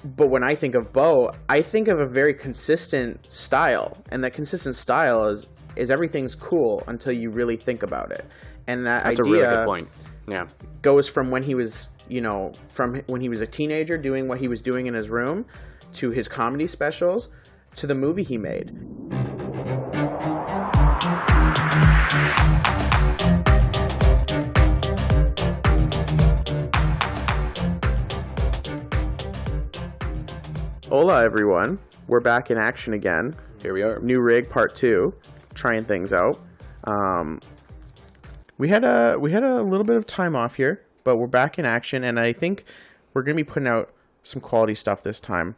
But when I think of Bo, I think of a very consistent style, and that consistent style is everything's cool until you really think about it. And that's idea a really good point. Yeah, goes from when he was, from when he was a teenager doing what he was doing in his room, to his comedy specials, to the movie he made. Hola, everyone. We're back in action again. Here we are. New rig, part 2. Trying things out. We had a little bit of time off here, but we're back in action, and I think we're going to be putting out some quality stuff this time.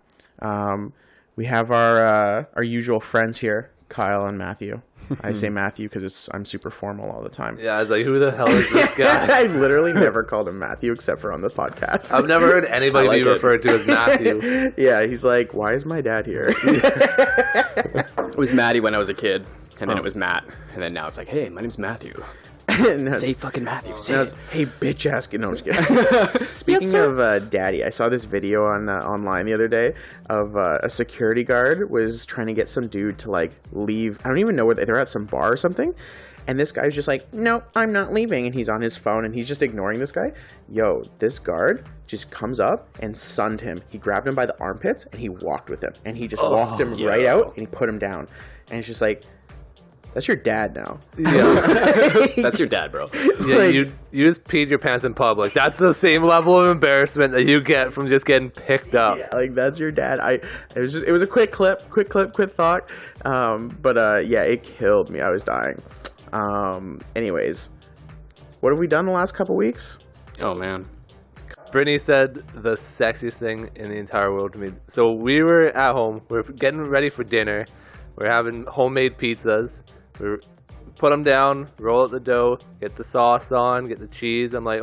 We have our usual friends here, Kyle and Matthew. I say Matthew because I'm super formal all the time. Yeah, I was like, who the hell is this guy? I've literally never called him Matthew except for on the podcast. I've never heard anybody be referred to as Matthew. Yeah, he's like, why is my dad here? It was Matty when I was a kid, and then it was Matt, and then now it's like, hey, my name's Matthew. Say fucking Matthew. Say it. Hey, bitch ass. No, I'm just kidding. Speaking of daddy, I saw this video on online the other day of a security guard was trying to get some dude to like leave. I don't even know where they're at, some bar or something. And this guy's just like, no, I'm not leaving. And he's on his phone and he's just ignoring this guy. Yo, this guard just comes up and sunned him. He grabbed him by the armpits and he walked with him. And he just walked him right out and he put him down. And it's just like, that's your dad now. Yeah. That's your dad, bro. Yeah, like, you just peed your pants in public. That's the same level of embarrassment that you get from just getting picked up. Yeah, like that's your dad. It was a quick quick thought. Yeah, it killed me. I was dying. Anyways, what have we done the last couple weeks? Oh man. Brittany said the sexiest thing in the entire world to me. So we were at home. We're getting ready for dinner. We're having homemade pizzas. We put them down, roll out the dough, get the sauce on, get the cheese. I'm like,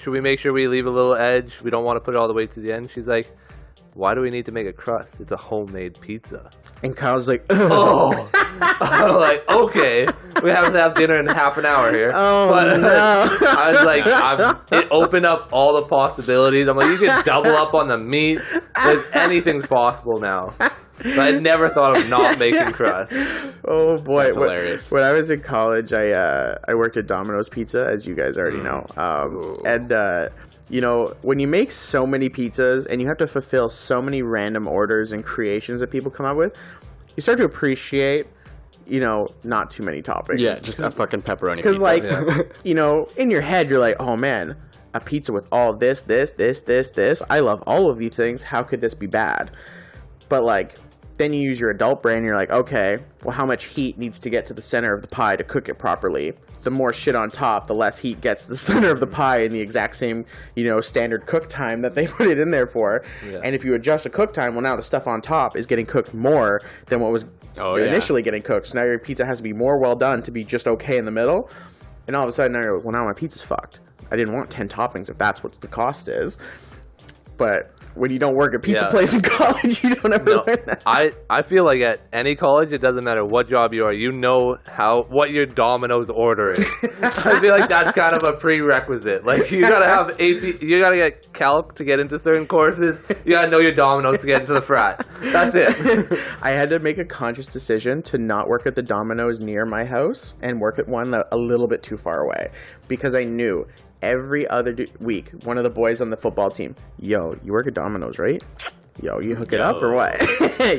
should we make sure we leave a little edge? We don't want to put it all the way to the end. She's like, why do we need to make a crust? It's a homemade pizza. And Kyle's like, oh. I'm like, okay. We have to have dinner in half an hour here. Oh, but, no. I was like, it opened up all the possibilities. I'm like, you could double up on the meat. Anything's possible now. But I never thought of not making crust. Oh boy, that's hilarious. When I was in college, I worked at Dominos Pizza, as you guys already know. When you make so many pizzas and you have to fulfill so many random orders and creations that people come up with, you start to appreciate, not too many toppings. Yeah, just a fucking pepperoni pizza. Because, in your head, you're like, oh man, a pizza with all this. I love all of these things. How could this be bad? But then you use your adult brain and you're like, okay, well, how much heat needs to get to the center of the pie to cook it properly? The more shit on top, the less heat gets to the center of the pie in the exact same, standard cook time that they put it in there for. Yeah. And if you adjust the cook time, well, now the stuff on top is getting cooked more than what was initially getting cooked. So now your pizza has to be more well done to be just okay in the middle. And all of a sudden, now my pizza's fucked. I didn't want 10 toppings if that's what the cost is. But when you don't work at pizza place in college, you don't ever learn that. I feel like at any college, it doesn't matter what job you are, you know what your Domino's order is. I feel like that's kind of a prerequisite. Like you gotta have AP, you gotta get calc to get into certain courses. You gotta know your Domino's to get into the frat. That's it. I had to make a conscious decision to not work at the Domino's near my house and work at one a little bit too far away, because I knew every other week, one of the boys on the football team, yo, you work at Domino's, right? Yo, you hook it up or what?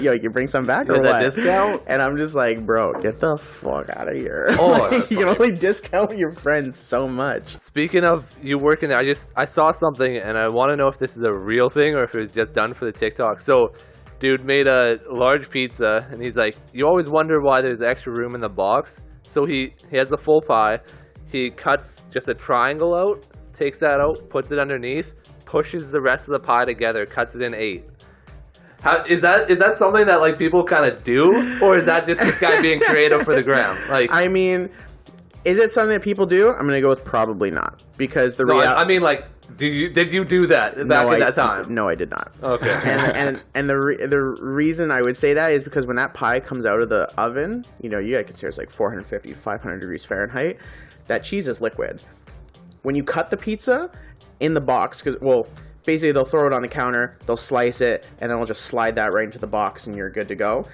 Yo, you bring some back or what? Discount? And I'm just like, bro, get the fuck out of here. Oh, you can only discount your friends so much. Speaking of you working there, I saw something and I want to know if this is a real thing or if it was just done for the TikTok. So, dude made a large pizza and he's like, you always wonder why there's extra room in the box. So he has the full pie. He cuts just a triangle out, takes that out, puts it underneath, pushes the rest of the pie together, cuts it in 8. Is that something that people kind of do, or is that just this guy being creative for the gram? I mean, is it something that people do? I'm gonna go with probably not, because the reality. Did you do that back at that time? No, I did not. Okay. And the reason I would say that is because when that pie comes out of the oven, you gotta consider it's like 450 to 500 degrees Fahrenheit. That cheese is liquid. When you cut the pizza in the box, basically they'll throw it on the counter, they'll slice it, and then they'll just slide that right into the box, and you're good to go.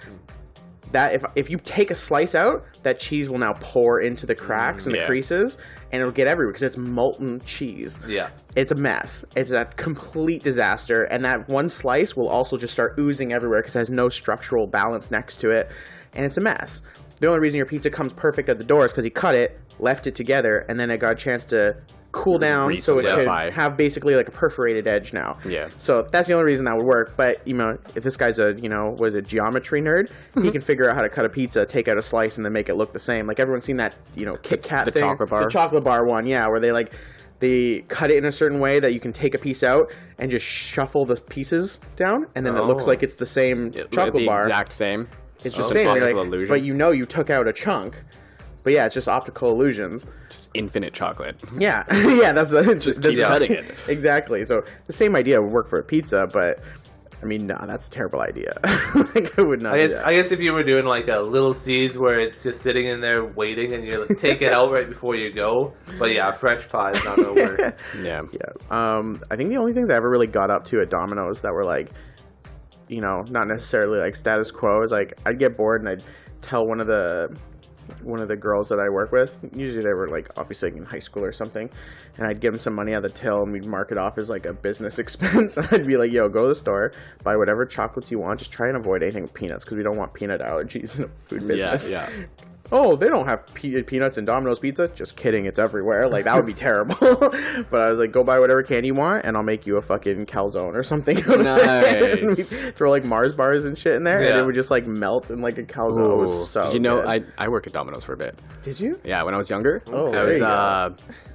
That if you take a slice out, that cheese will now pour into the cracks and the creases, and it'll get everywhere because it's molten cheese. Yeah. It's a mess. It's a complete disaster, and that one slice will also just start oozing everywhere because it has no structural balance next to it, and it's a mess. The only reason your pizza comes perfect at the door is because you cut it, left it together, and then it got a chance to cool down so it could have basically like a perforated edge now. Yeah. So that's the only reason that would work. But, you know, if this guy's a, was a geometry nerd, he can figure out how to cut a pizza, take out a slice, and then make it look the same. Like, everyone's seen that, Kit Kat thing. Chocolate bar. The chocolate bar one, yeah, where they cut it in a certain way that you can take a piece out and just shuffle the pieces down, and then it looks like it's the same chocolate bar. Exact same. It's the same. Illusion. But you took out a chunk. But yeah, it's just optical illusions. Just infinite chocolate. Yeah. Yeah, that's the... Just keep cutting it. Exactly. So the same idea would work for a pizza, but... I mean, no, that's a terrible idea. I would not do that. I guess if you were doing like a Little C's where it's just sitting in there waiting and you take it out right before you go. But yeah, fresh pie is not going to work. Yeah. I think the only things I ever really got up to at Domino's that were like, not necessarily like status quo is like I'd get bored and I'd tell one of the girls that I work with, usually they were like obviously in high school or something, and I'd give them some money out of the till and we'd mark it off as like a business expense. I'd be like, yo, go to the store, buy whatever chocolates you want, just try and avoid anything with peanuts because we don't want peanut allergies in the food business. Yeah. Oh, they don't have peanuts in Domino's pizza? Just kidding, it's everywhere. Like, that would be terrible. But I was like, go buy whatever candy you want, and I'll make you a fucking calzone or something. Nice. And we'd throw, like, Mars bars and shit in there, and it would just, like, melt in, like, a calzone. Ooh. It was so Did you know, good. I worked at Domino's for a bit. Did you? Yeah, when I was younger. Oh, I was,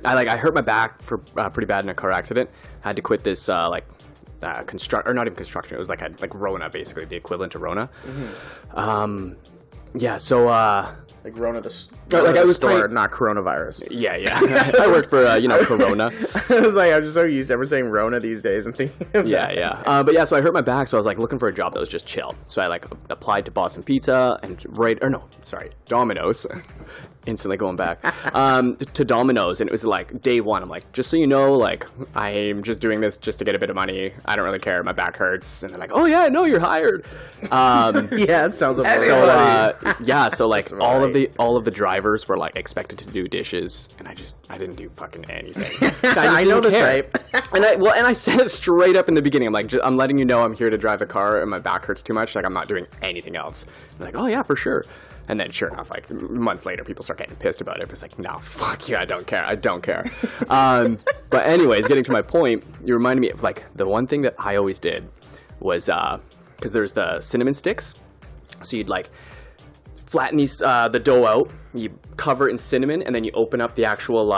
I hurt my back for pretty bad in a car accident. I had to quit this, or not even construction. It was like Rona, basically, the equivalent to Rona. Mm-hmm. Yeah, so, like Rona the store, not coronavirus. Yeah. I worked for, Corona. I was like, I'm just so used to ever saying Rona these days and thinking of that. But yeah, so I hurt my back, so I was like looking for a job that was just chill. So I applied to Boston Pizza and Domino's. Instantly going back to Domino's, and it was like day one. I'm like, just so you know, like I'm just doing this just to get a bit of money. I don't really care. My back hurts, and they're like, oh yeah, no, you're hired. Yeah, it sounds so like all of the drivers were like expected to do dishes, and I didn't do fucking anything. I know the type. And I said it straight up in the beginning. I'm like, I'm letting you know I'm here to drive a car, and my back hurts too much. Like I'm not doing anything else. They're like, oh yeah, for sure. And then, sure enough, like months later, people start getting pissed about it. It's like, no, fuck you, I don't care. But anyways, getting to my point, you reminded me of like the one thing that I always did was because there's the cinnamon sticks, so you'd like flatten the dough out, you cover it in cinnamon, and then you open up the actual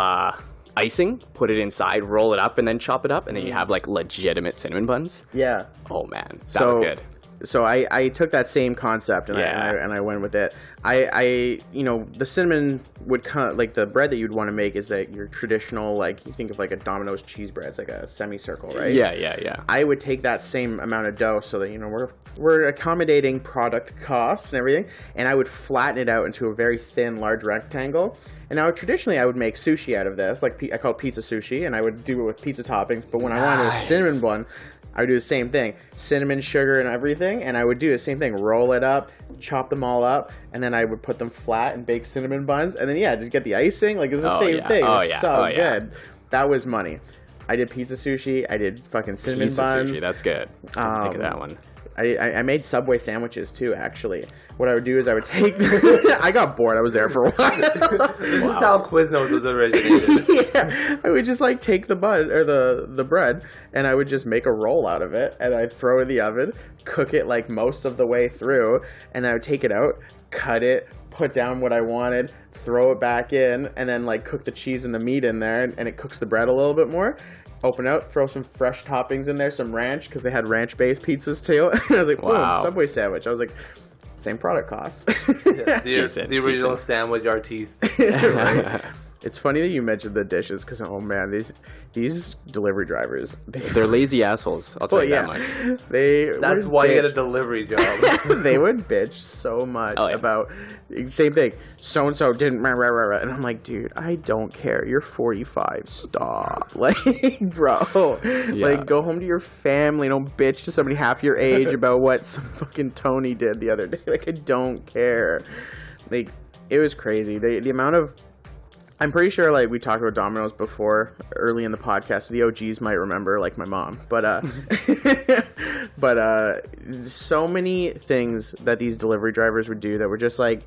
icing, put it inside, roll it up, and then chop it up, and then you have like legitimate cinnament buns. Yeah. Oh man, that was good. So I took that same concept and I went with it. The cinnamon would like the bread that you'd want to make is like your traditional, like you think of like a Domino's cheese bread. It's like a semicircle, right? Yeah. I would take that same amount of dough so that we're accommodating product costs and everything, and I would flatten it out into a very thin, large rectangle. And now traditionally I would make sushi out of this, like I call it pizza sushi, and I would do it with pizza toppings. But when I wanted a cinnamon bun, I would do the same thing. Cinnamon, sugar, and everything. And I would do the same thing. Roll it up, chop them all up, and then I would put them flat and bake cinnamon buns. And then, just get the icing. Like, it's the same thing. It's so good. That was money. I did pizza sushi. I did fucking cinnamon buns. Sushi, that's good. I think of that one. I made Subway sandwiches, too, actually. What I would do is I would take... I got bored. I was there for a while. This is how Quiznos was originated. Yeah. I would just, like, take the bun, or the bread, and I would just make a roll out of it, and I'd throw it in the oven, cook it, like, most of the way through, and then I would take it out, cut it, put down what I wanted, throw it back in, and then, like, cook the cheese and the meat in there, and it cooks the bread a little bit more. Open out, throw some fresh toppings in there, some ranch, because they had ranch-based pizzas too. I was like, wow, Subway sandwich. I was like, same product cost. The original sandwich artiste. Right? It's funny that you mentioned the dishes because, oh man, these delivery drivers, They're lazy assholes. I'll tell you that much. That's why you get a delivery job. They would bitch so much about same thing. So and so didn't, and I'm like, dude, I don't care. You're 45. Stop, like, bro, like, go home to your family. Don't bitch to somebody half your age about what some fucking Tony did the other day. Like, I don't care. Like, it was crazy. The amount of, I'm pretty sure, like, we talked about Domino's before early in the podcast, so the OGs might remember, like my mom. But so many things that these delivery drivers would do that were just like,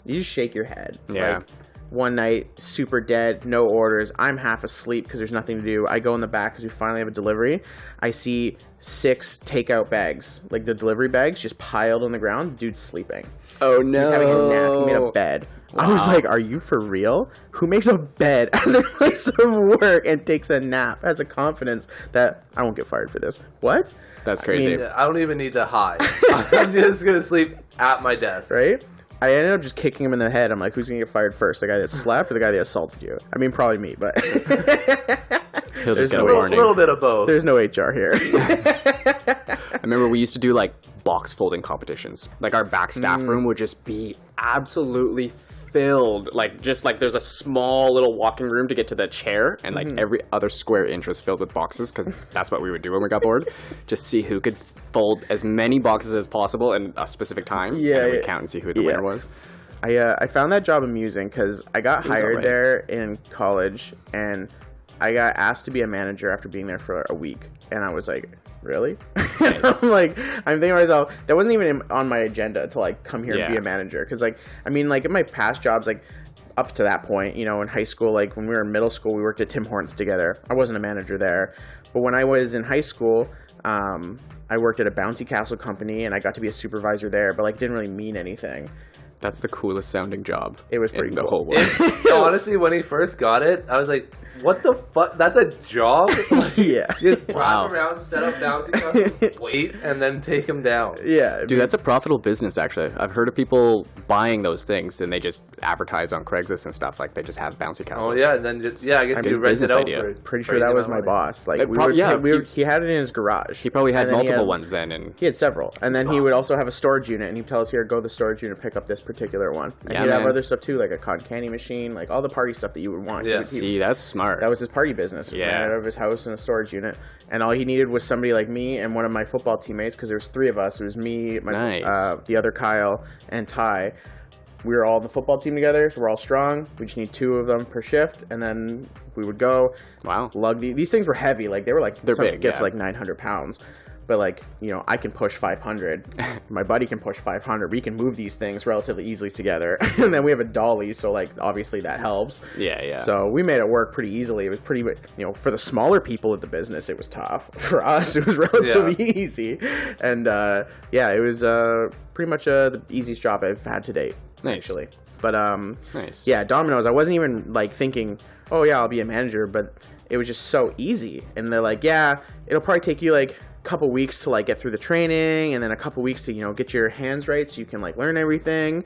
you just shake your head. Yeah. Like, one night, super dead, no orders. I'm half asleep because there's nothing to do. I go in the back because we finally have a delivery. I see 6 takeout bags, like the delivery bags, just piled on the ground. Dude's sleeping. Oh, no. He's having a nap. He made a bed. Wow. I was like, are you for real? Who makes a bed at their place of work and takes a nap? Has a confidence that I won't get fired for this. What? That's crazy. I don't even need to hide. I'm just going to sleep at my desk. Right? I ended up just kicking him in the head. I'm like, who's going to get fired first? The guy that slapped or the guy that assaulted you? I mean, probably me, but... He'll just get a warning. A little bit of both. There's no HR here. I remember we used to do, like, box folding competitions. Like, our back staff room would just be absolutely filled. Like, just, like, there's a small little walking room to get to the chair, and, like, every other square inch was filled with boxes, because that's what we would do when we got bored. Just see who could fold as many boxes as possible in a specific time, and then we'd count and see who the winner was. I found that job amusing, because I got hired there in college, and I got asked to be a manager after being there for a week, and I was like, really? Nice. I'm like, I'm thinking to myself, that wasn't even on my agenda to, like, come here and be a manager, because, like, I mean, like, in my past jobs, like, up to that point, you know, in high school, like, when we were in middle school, we worked at Tim Hortons together. I wasn't a manager there, but when I was in high school, I worked at a bouncy castle company, and I got to be a supervisor there, but, like, it didn't really mean anything. That's the coolest sounding job. It was pretty in cool. the whole world. Honestly, when he first got it, I was like, what the fuck? That's a job? Yeah. Just drive around, set up bouncing castle, wait, and then take them down. Yeah. Dude, that's a profitable business, actually. I've heard of people buying those things, and they just advertise on Craigslist and stuff. Like, they just have bouncy castles. Oh, yeah, and then just, I guess you rent it out for pretty sure that was my boss. Like, he had it in his garage. He probably had multiple ones then. And he had several. And then he would also have a storage unit, and he'd tell us, here, go to the storage unit, pick up this particular one. And he'd have other stuff, too, like a cotton candy machine, like all the party stuff that you would want. Yeah. See, that's smart. That was his party business. Yeah. He ran it out of his house in a storage unit. And all he needed was somebody like me and one of my football teammates, because there was 3 of us. It was me, the other Kyle, and Ty. We were all on the football team together, so we're all strong. We just need 2 of them per shift, and then we would go. Wow. Lug these things were heavy. Like, they were like, they're big, gets like 900 pounds. But, like, you know, I can push 500. My buddy can push 500. We can move these things relatively easily together. And then we have a dolly, so, like, obviously that helps. Yeah. So we made it work pretty easily. It was pretty, you know, for the smaller people in the business, it was tough. For us, it was relatively easy. And, it was pretty much the easiest job I've had to date, actually. But, yeah, Domino's, I wasn't even, like, thinking, oh, yeah, I'll be a manager. But it was just so easy. And they're like, yeah, it'll probably take you, like, couple weeks to, like, get through the training, and then a couple weeks to, you know, get your hands right so you can, like, learn everything.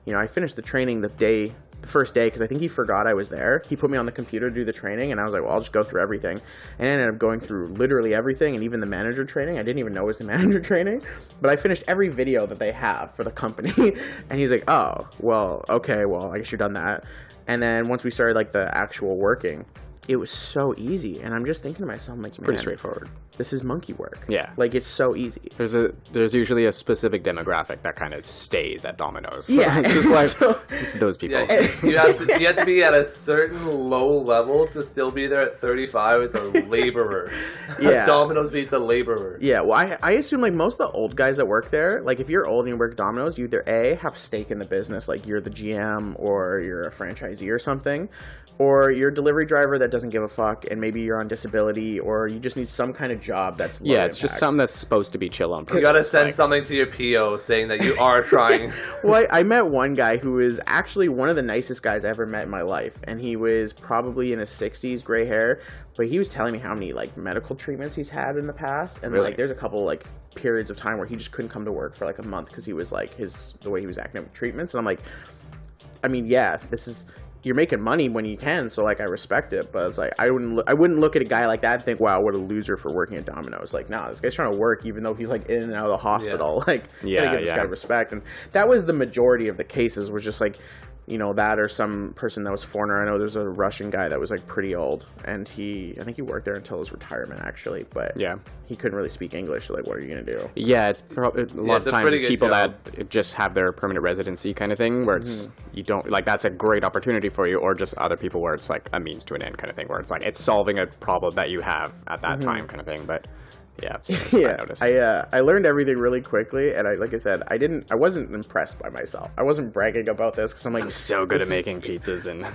You know, I finished the training the first day, because I think he forgot I was there. He put me on the computer to do the training, and I was like, well, I'll just go through everything. And I ended up going through literally everything, and even the manager training. I didn't even know it was the manager training, but I finished every video that they have for the company. And he's like, oh, well, okay, well, I guess you're done that. And then once we started, like, the actual working, it was so easy, and I'm just thinking to myself, I'm like, man, pretty straightforward. This is monkey work. Yeah. Like, it's so easy. There's usually a specific demographic that kind of stays at Domino's. Yeah. Just like, it's those people. Yeah, you have to be at a certain low level to still be there at 35 as a laborer. Yeah. Domino's beats a laborer. Yeah, well, I assume, like, most of the old guys that work there, like, if you're old and you work at Domino's, you either A, have stake in the business, like, you're the GM, or you're a franchisee or something, or you're a delivery driver that doesn't give a fuck, and maybe you're on disability, or you just need some kind of job that's low it's just something that's supposed to be chill on purpose. You gotta send something to your PO saying that you are trying. Well, I met one guy who was actually one of the nicest guys I ever met in my life, and he was probably in his 60s, gray hair, but he was telling me how many, like, medical treatments he's had in the past, and like, there's a couple, like, periods of time where he just couldn't come to work for, like, a month because he was, like, the way he was acting with treatments, and I'm like, I mean, yeah, this is you're making money when you can, so like I respect it, but it's like I wouldn't look at a guy like that and think, wow, what a loser for working at Domino's. Like, nah, this guy's trying to work even though he's like in and out of the hospital. Like, gotta give this guy respect. And that was the majority of the cases, was just like, you know, that or some person that was foreigner. I know there's a Russian guy that was like pretty old, and I think he worked there until his retirement actually, but he couldn't really speak English, so like, what are you gonna do? Yeah, it's probably a lot of times it's people that just have their permanent residency kind of thing, where it's you don't like, that's a great opportunity for you, or just other people where it's like a means to an end kind of thing, where it's like it's solving a problem that you have at that time kind of thing. But yeah, it's I noticed. I learned everything really quickly, and like I said, I wasn't impressed by myself. I wasn't bragging about this because I'm like, I'm so good at making pizzas, and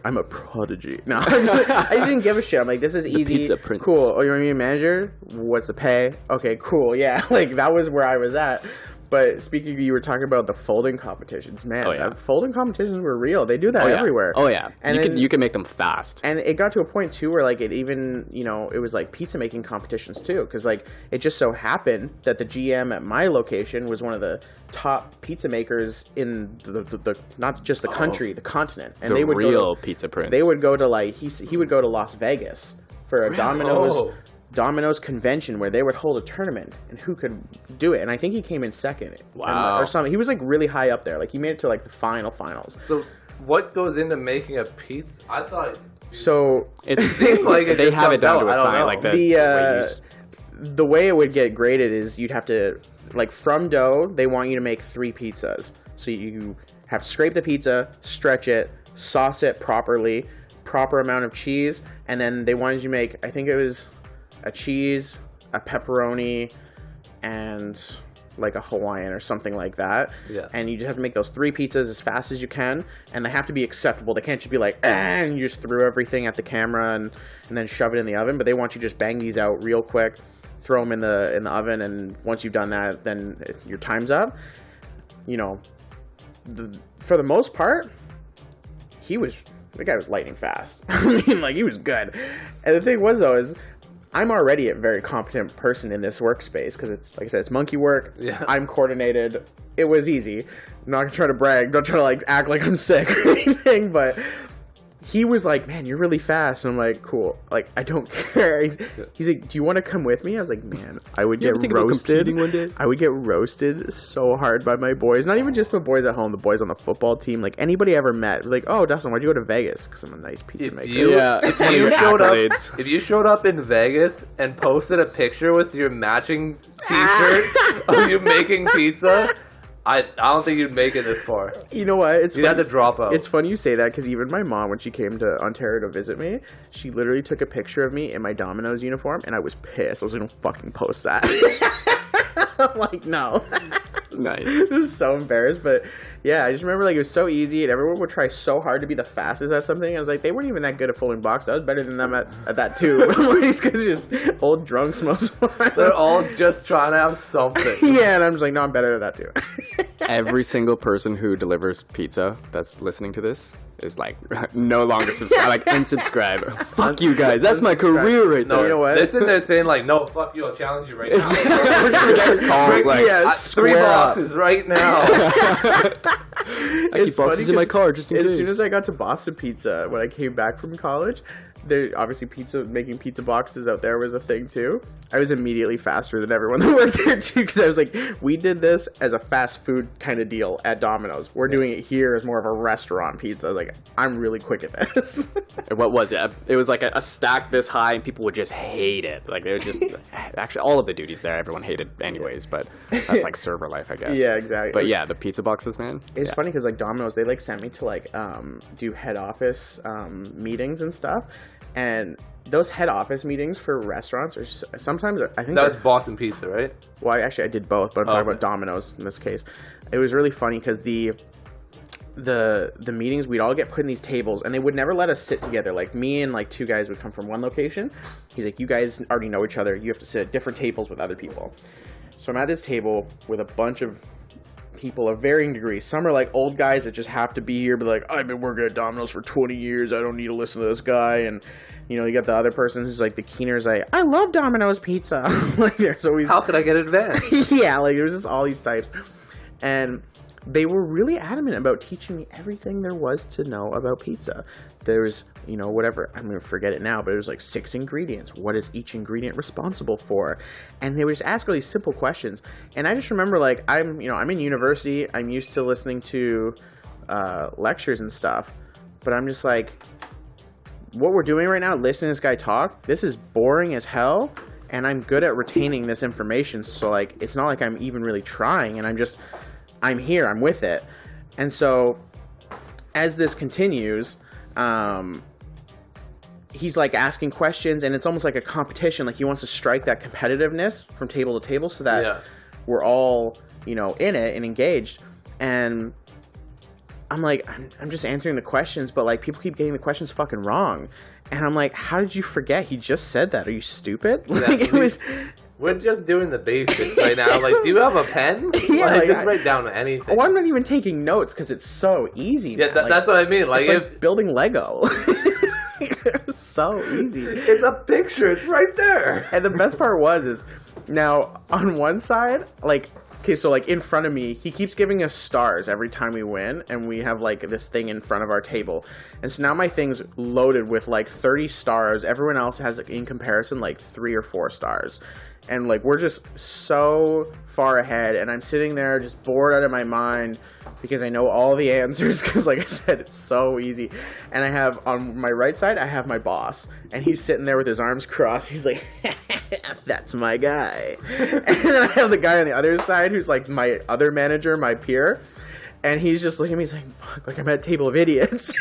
I'm a prodigy. No, I didn't give a shit. I'm like, this is easy, pizza prince. Cool. Oh, you want me to be a manager? What's the pay? Okay, cool. Yeah, like that was where I was at. But speaking of, you were talking about the folding competitions, man. Folding competitions were real. They do that everywhere. Oh yeah, and you can make them fast. And it got to a point too where like it even, you know, it was like pizza making competitions too, because like it just so happened that the GM at my location was one of the top pizza makers in the not just the country, the continent. And they would real pizza prince. They would go to like he would go to Las Vegas for a Domino's convention where they would hold a tournament and who could do it, and I think he came in second. Wow. Or something. He was like really high up there. Like he made it to like the finals. So what goes into making a pizza? I thought it seems like they have it down to a science. Like the way it would get graded is you'd have to, like, from dough, they want you to make 3 pizzas. So you have to scrape the pizza, stretch it, sauce it properly, proper amount of cheese, and then they wanted you to make, I think it was a cheese, a pepperoni, and like a Hawaiian or something like that. Yeah. And you just have to make those 3 pizzas as fast as you can, and they have to be acceptable. They can't just be like, and you just threw everything at the camera and then shove it in the oven. But they want you to just bang these out real quick, throw them in the oven, and once you've done that, then your time's up. You know, for the most part, the guy was lightning fast. I mean, like, he was good. And the thing was, though, is I'm already a very competent person in this workspace because it's, like I said, it's monkey work. Yeah. I'm coordinated. It was easy. I'm not gonna try to brag. Don't try to like act like I'm sick or anything. But he was like, "Man, you're really fast." And I'm like, "Cool." Like, I don't care. He's like, "Do you want to come with me?" I was like, "Man, I would get roasted one day? I would get roasted so hard by my boys. Not even just the boys at home. The boys on the football team. Like anybody I ever met. Like, oh, Dustin, why'd you go to Vegas? Because I'm a nice pizza maker. If you showed up in Vegas and posted a picture with your matching T-shirts of you making pizza, I don't think you'd make it this far. You know what? You'd have to drop out. It's funny you say that because even my mom, when she came to Ontario to visit me, she literally took a picture of me in my Domino's uniform, and I was pissed. I was like, don't fucking post that. I'm like, no. Nice. I was so embarrassed, but yeah, I just remember like it was so easy, and everyone would try so hard to be the fastest at something. I was like, they weren't even that good at folding boxes. I was better than them at that too. Because just old drunks most of the time. They're all just trying to have something. Yeah, and I'm just like, no, I'm better at that too. Every single person who delivers pizza that's listening to this is like no longer subscribe, like unsubscribe. Fuck you guys, that's my career right there. You know what? They're sitting there saying like, no, fuck you, I'll challenge you right now. Calls like, yes, 3 boxes right now. I keep boxes in my car just in case. As soon as I got to Boston Pizza, when I came back from college, there obviously making pizza boxes out there was a thing too. I was immediately faster than everyone that worked there too, because I was like, we did this as a fast food kind of deal at Domino's. We're doing it here as more of a restaurant pizza. I was like, I'm really quick at this. What was it? It was like a stack this high, and people would just hate it. Like they would just actually all of the duties there, everyone hated anyways. But that's like server life, I guess. Yeah, exactly. But yeah, the pizza boxes, man. It's funny because like Domino's, they like sent me to like do head office meetings and stuff. And those head office meetings for restaurants are sometimes, I think that was Boston Pizza, right? Well, I did both, but I'm talking about Domino's in this case. It was really funny because the meetings, we'd all get put in these tables, and they would never let us sit together. Like me and like 2 guys would come from one location. He's like, you guys already know each other. You have to sit at different tables with other people. So I'm at this table with a bunch of people of varying degrees. Some are like old guys that just have to be here, but like, I've been working at Domino's for 20 years. I don't need to listen to this guy. And you know, you got the other person who's like the keener's like, I love Domino's pizza. Like there's always, how could I get advanced? Yeah, like there's just all these types. And they were really adamant about teaching me everything there was to know about pizza. There's, whatever, I'm going to forget it now, but it was like 6 ingredients. What is each ingredient responsible for? And they would just ask really simple questions. And I just remember, like, I'm in university. I'm used to listening to lectures and stuff. But I'm just like, what we're doing right now, listening to this guy talk, this is boring as hell. And I'm good at retaining this information. So, like, it's not like I'm even really trying. And I'm here. I'm with it. And so, as this continues, he's like asking questions, and it's almost like a competition. Like, he wants to strike that competitiveness from table to table so that we're all, in it and engaged. And I'm like, I'm just answering the questions, but like people keep getting the questions fucking wrong. And I'm like, how did you forget? He just said that. Are you stupid? Like, we're just doing the basics right now. Like, do you have a pen? Yeah, just write down anything. Well, I'm not even taking notes because it's so easy. Yeah, that's what I mean. Like, it's like building Lego. It's so easy. It's a picture. It's right there. And the best part is now on one side, like, okay, so like in front of me, he keeps giving us stars every time we win, and we have like this thing in front of our table. And so now my thing's loaded with like 30 stars. Everyone else has, in comparison, like 3 or 4 stars. And like we're just so far ahead, and I'm sitting there just bored out of my mind because I know all the answers because, like I said, it's so easy. And I have on my right side, I have my boss, and he's sitting there with his arms crossed. He's like, that's my guy. And then I have the guy on the other side who's like my other manager, my peer. And he's just looking at me, he's like, fuck, like I'm at a table of idiots.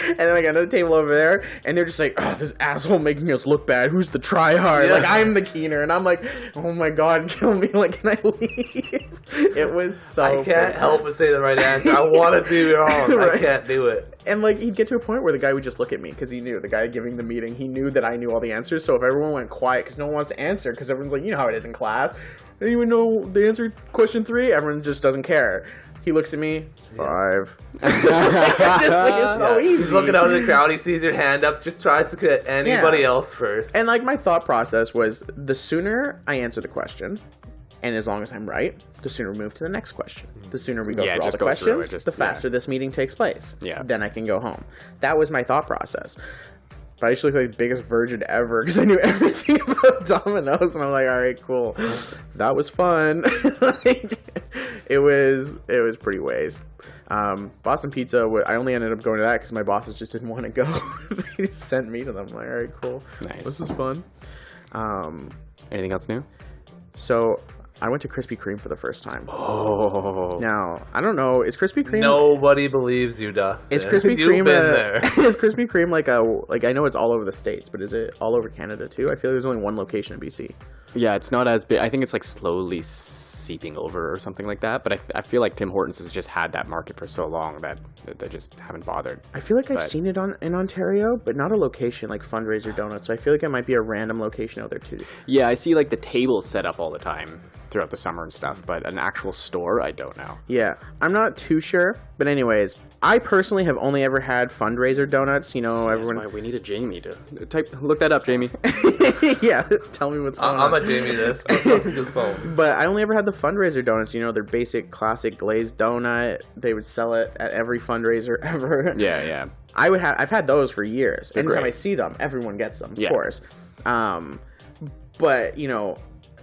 And then I got another table over there, and they're just like, oh, this asshole making us look bad. Who's the tryhard? Yeah. Like, I'm the keener. And I'm like, oh my God, kill me. Like, can I leave? It was so I can't help but say the right answer. I want to do it wrong. Right? I can't do it. And like, he'd get to a point where the guy would just look at me because he knew, the guy giving the meeting, he knew that I knew all the answers. So if everyone went quiet because no one wants to answer because everyone's like, you know how it is in class. Anyone know the answer to question 3? Everyone just doesn't care. He looks at me, 5. It's so easy. He's looking out of the crowd. He sees your hand up. Just tries to get anybody else first. And like my thought process was, the sooner I answer the question, and as long as I'm right, the sooner we move to the next question. The sooner we go through all the questions, the faster this meeting takes place. Yeah. Then I can go home. That was my thought process. But I used to look like the biggest virgin ever because I knew everything about Dominos, and I'm like, all right, cool. That was fun. Like, it was pretty waste. Boston Pizza, I only ended up going to that because my bosses just didn't want to go. They just sent me to them. I'm like, all right, cool. Nice. This is fun. Anything else new? So I went to Krispy Kreme for the first time. Oh. Now, I don't know. Is Krispy Kreme... Nobody believes you, Dustin. Is Krispy Kreme there. Is Krispy Kreme like I know it's all over the States, but is it all over Canada too? I feel like there's only one location in BC. Yeah, it's not as big. I think it's like slowly seeping over or something like that. But I feel like Tim Hortons has just had that market for so long that they just haven't bothered. I feel like I've seen it in Ontario, but not a location like Fundraiser Donuts. So I feel like it might be a random location out there too. Yeah, I see like the tables set up all the time throughout the summer and stuff, but an actual store, I don't know. Yeah, I'm not too sure, but anyways, I personally have only ever had Fundraiser Donuts. Everyone. That's why we need a Jamie to look that up, Jamie. Yeah, tell me what's going on. I'm a Jamie this. But I only ever had the Fundraiser Donuts. Their basic classic glazed donut. They would sell it at every fundraiser ever. Yeah. I've had those for years. Anytime I see them, everyone gets them, of course. But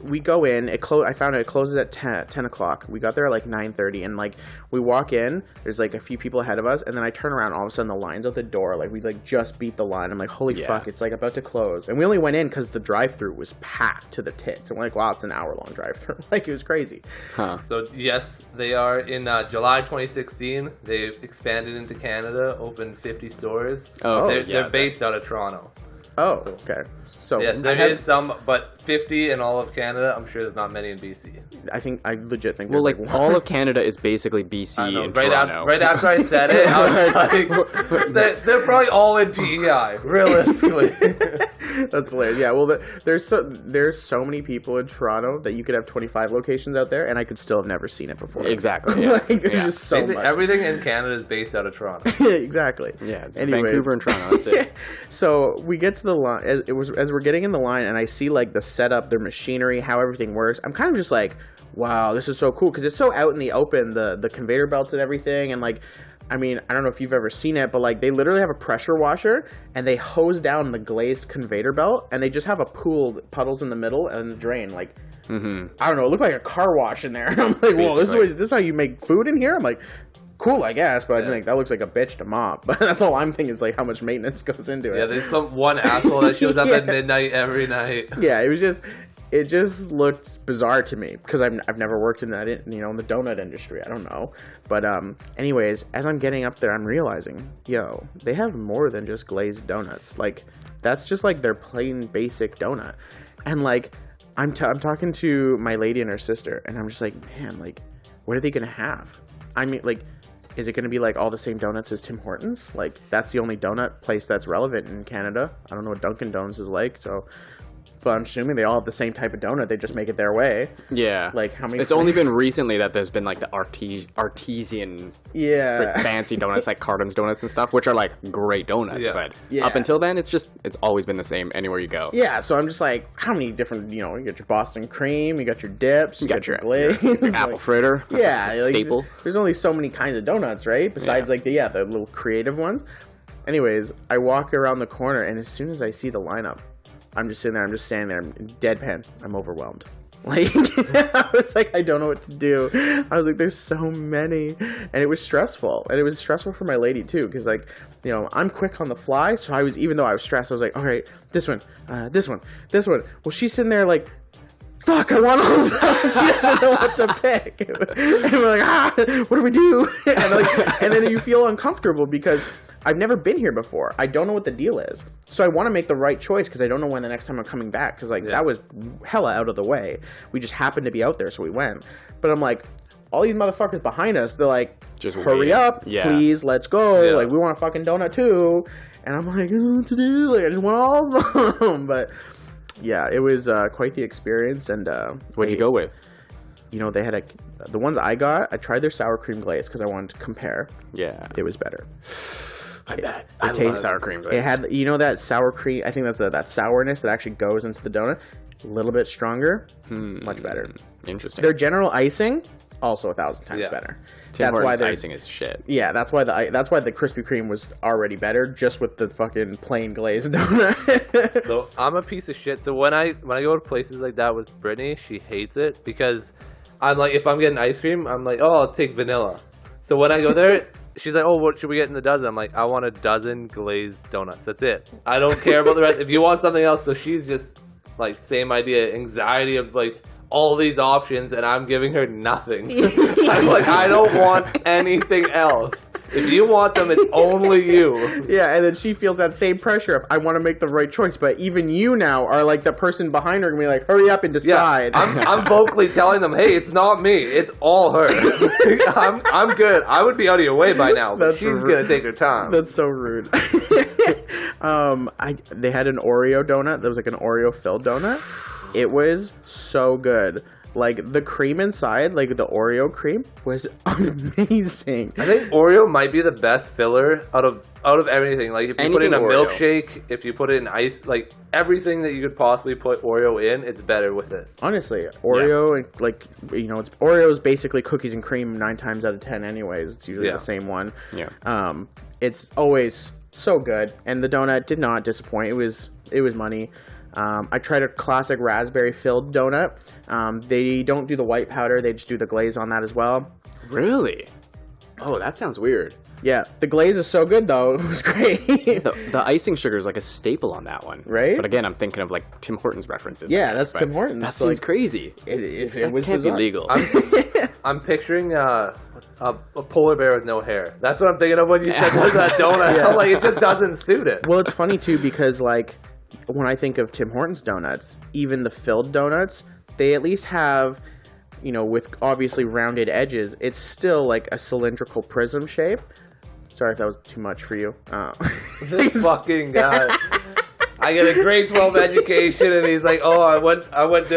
we go in. I found it closes at 10 o'clock. We got there at like 9:30, and like we walk in. There's like a few people ahead of us, and then I turn around. All of a sudden, the line's out the door. Like we like just beat the line. I'm like, holy fuck! It's like about to close. And we only went in because the drive-through was packed to the tits. And we're like, wow, it's an hour-long drive-through. Like it was crazy. Huh. So yes, they are in July 2016. They expanded into Canada, opened 50 stores. They're based out of Toronto. Oh, okay. So yes, there is some, but 50 in all of Canada. I'm sure there's not many in BC. I legit think. Well, like all of Canada is basically BC and Toronto. Right after I said it, I was like, they're probably all in PEI, realistically. That's hilarious. Yeah. Well, there's so many people in Toronto that you could have 25 locations out there, and I could still have never seen it before. Exactly. Yeah. There's just so much. Everything in Canada is based out of Toronto. Exactly. Yeah. Anyways. Vancouver and Toronto. That's it. So we get to the line, as we're getting in the line, and I see like the setup, their machinery, how everything works, I'm kind of just like, wow, this is so cool because it's so out in the open, the conveyor belts and everything, and like, I mean, I don't know if you've ever seen it, but like they literally have a pressure washer and they hose down the glazed conveyor belt and they just have a pool, puddles in the middle and the drain. Like, I don't know, it looked like a car wash in there. I'm like, whoa, this is how you make food in here? I'm like, cool, I guess, but I think that looks like a bitch to mop. But that's all I'm thinking is like how much maintenance goes into it. Yeah, there's some one asshole that shows up at midnight every night. Yeah, it just looked bizarre to me because I've never worked in that, in the donut industry. I don't know. But anyways, as I'm getting up there, I'm realizing, they have more than just glazed donuts. Like, that's just like their plain basic donut. And like, I'm talking to my lady and her sister, and I'm just like, man, like, what are they going to have? I mean, like, is it going to be like all the same donuts as Tim Hortons? Like, that's the only donut place that's relevant in Canada. I don't know what Dunkin' Donuts is like, but I'm assuming they all have the same type of donut. They just make it their way. Yeah. Like, how many? It's only been recently that there's been like the artesian, fancy donuts like Cardam's Donuts and stuff, which are like great donuts. Yeah. But Yeah. up until then, it's always been the same anywhere you go. Yeah. So I'm just like, how many different? You got your Boston cream, you got your dips, you got your glaze, your apple fritter. Yeah, like staple. There's only so many kinds of donuts, right? Besides like the little creative ones. Anyways, I walk around the corner, and as soon as I see the lineup, I'm just sitting there, I'm just standing there, I'm deadpan. I'm overwhelmed. Like, I was like, I don't know what to do. I was like, there's so many. And it was stressful. And it was stressful for my lady, too, because, like, I'm quick on the fly. So even though I was stressed, I was like, all right, this one. Well, she's sitting there like, fuck, I want all of them. She doesn't know what to pick. And we're like, what do we do? And then you feel uncomfortable because I've never been here before. I don't know what the deal is. So I want to make the right choice because I don't know when the next time I'm coming back because, that was hella out of the way. We just happened to be out there, so we went. But I'm like, all these motherfuckers behind us, they're like, just hurry up, please, let's go. Yeah. Like, we want a fucking donut, too. And I'm like, I don't know what to do. Like, I just want all of them. But, yeah, it was quite the experience. And what'd you go with? They had the ones I got, I tried their sour cream glaze because I wanted to compare. Yeah. It was better. I bet. I love sour cream glaze. It had, that sour cream, I think that's that sourness that actually goes into the donut. A little bit stronger. Much better. Interesting. Their general icing, also 1,000 times better. That's why the icing is shit. Yeah, that's why the Krispy Kreme was already better, just with the fucking plain glazed donut. So I'm a piece of shit. So when I go to places like that with Brittany, she hates it because I'm like, if I'm getting ice cream, I'm like, oh, I'll take vanilla. So when I go there, she's like, oh, what should we get in the dozen? I'm like, I want a dozen glazed donuts. That's it. I don't care about the rest. If you want something else, so she's just like, same idea, anxiety of like all these options, and I'm giving her nothing. I'm like, I don't want anything else. If you want them, it's only you. Yeah, and then she feels that same pressure of, I want to make the right choice, but even you now are like the person behind her and be like, hurry up and decide. Yeah, I'm vocally telling them, hey, it's not me, it's all her. I'm good. I would be out of your way by now, but she's gonna take her time. That's so rude. They had an Oreo donut. There was like an Oreo filled donut. It was so good. Like, the cream inside, like the Oreo cream, was amazing. I think Oreo might be the best filler out of everything. Like, if you put it in a milkshake, if you put it in ice, like, everything that you could possibly put Oreo in, it's better with it. Honestly, Oreo, Oreo is basically cookies and cream 9 times out of 10 anyways. It's usually the same one. Yeah. It's always so good. And the donut did not disappoint. It was money. I tried a classic raspberry filled donut. They don't do the white powder. They just do the glaze on that as well. Really? Oh, that sounds weird. Yeah, the glaze is so good though. It was great. the icing sugar is like a staple on that one, right? But again, I'm thinking of like Tim Hortons references. Yeah, that's Tim Hortons. That seems crazy. It was can't be legal. I'm picturing a polar bear with no hair. That's what I'm thinking of when you said that donut. Yeah. I'm like, it just doesn't suit it. Well, it's funny too because like, when I think of Tim Hortons donuts, even the filled donuts, they at least have, with obviously rounded edges, it's still like a cylindrical prism shape. Sorry if that was too much for you. This fucking guy. I get a grade 12 education, and he's like, oh, I went to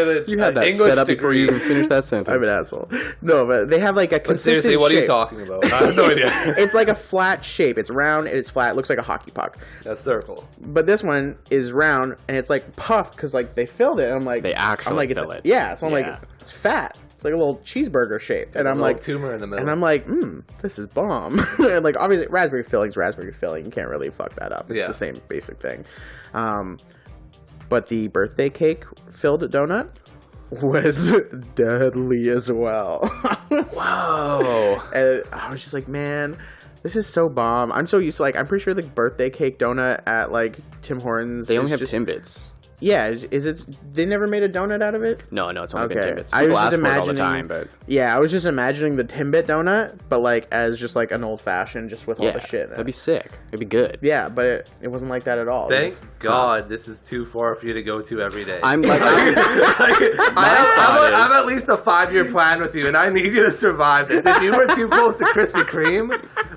the You had that English set up degree. before you even finished that sentence. I'm an asshole. No, but they have like a But consistent seriously, what are you shape. talking about? I have no idea. It's like a flat shape. It's round. It's flat. It looks like a hockey puck. A circle. But this one is round and it's like puffed because like they filled it. And I'm like, They actually I'm like, fill it. Yeah. So I'm Yeah. like, it's fat. It's like a little cheeseburger shape. And I'm like, tumor in the middle. and I'm like, this is bomb. And like obviously raspberry filling's raspberry filling. You can't really fuck that up. It's the same basic thing. But the birthday cake filled donut was deadly as well. Whoa. And I was just like, man, this is so bomb. I'm so used to like, I'm pretty sure the birthday cake donut at like Tim Hortons. They only have just, Timbits. Yeah, is it? They never made a donut out of it. No, it's only been Okay. Timbits. I People was just ask for it all the imagining- time, but Yeah, I was just imagining the Timbit donut, but like as just like an old fashioned, just with all the shit. in that'd it. be sick. It'd be good. Yeah, but it wasn't like that at all. Thank God this is too far for you to go to every day. I'm like, I'm at least a 5-year plan with you, and I need you to survive this. If you were too close to Krispy Kreme,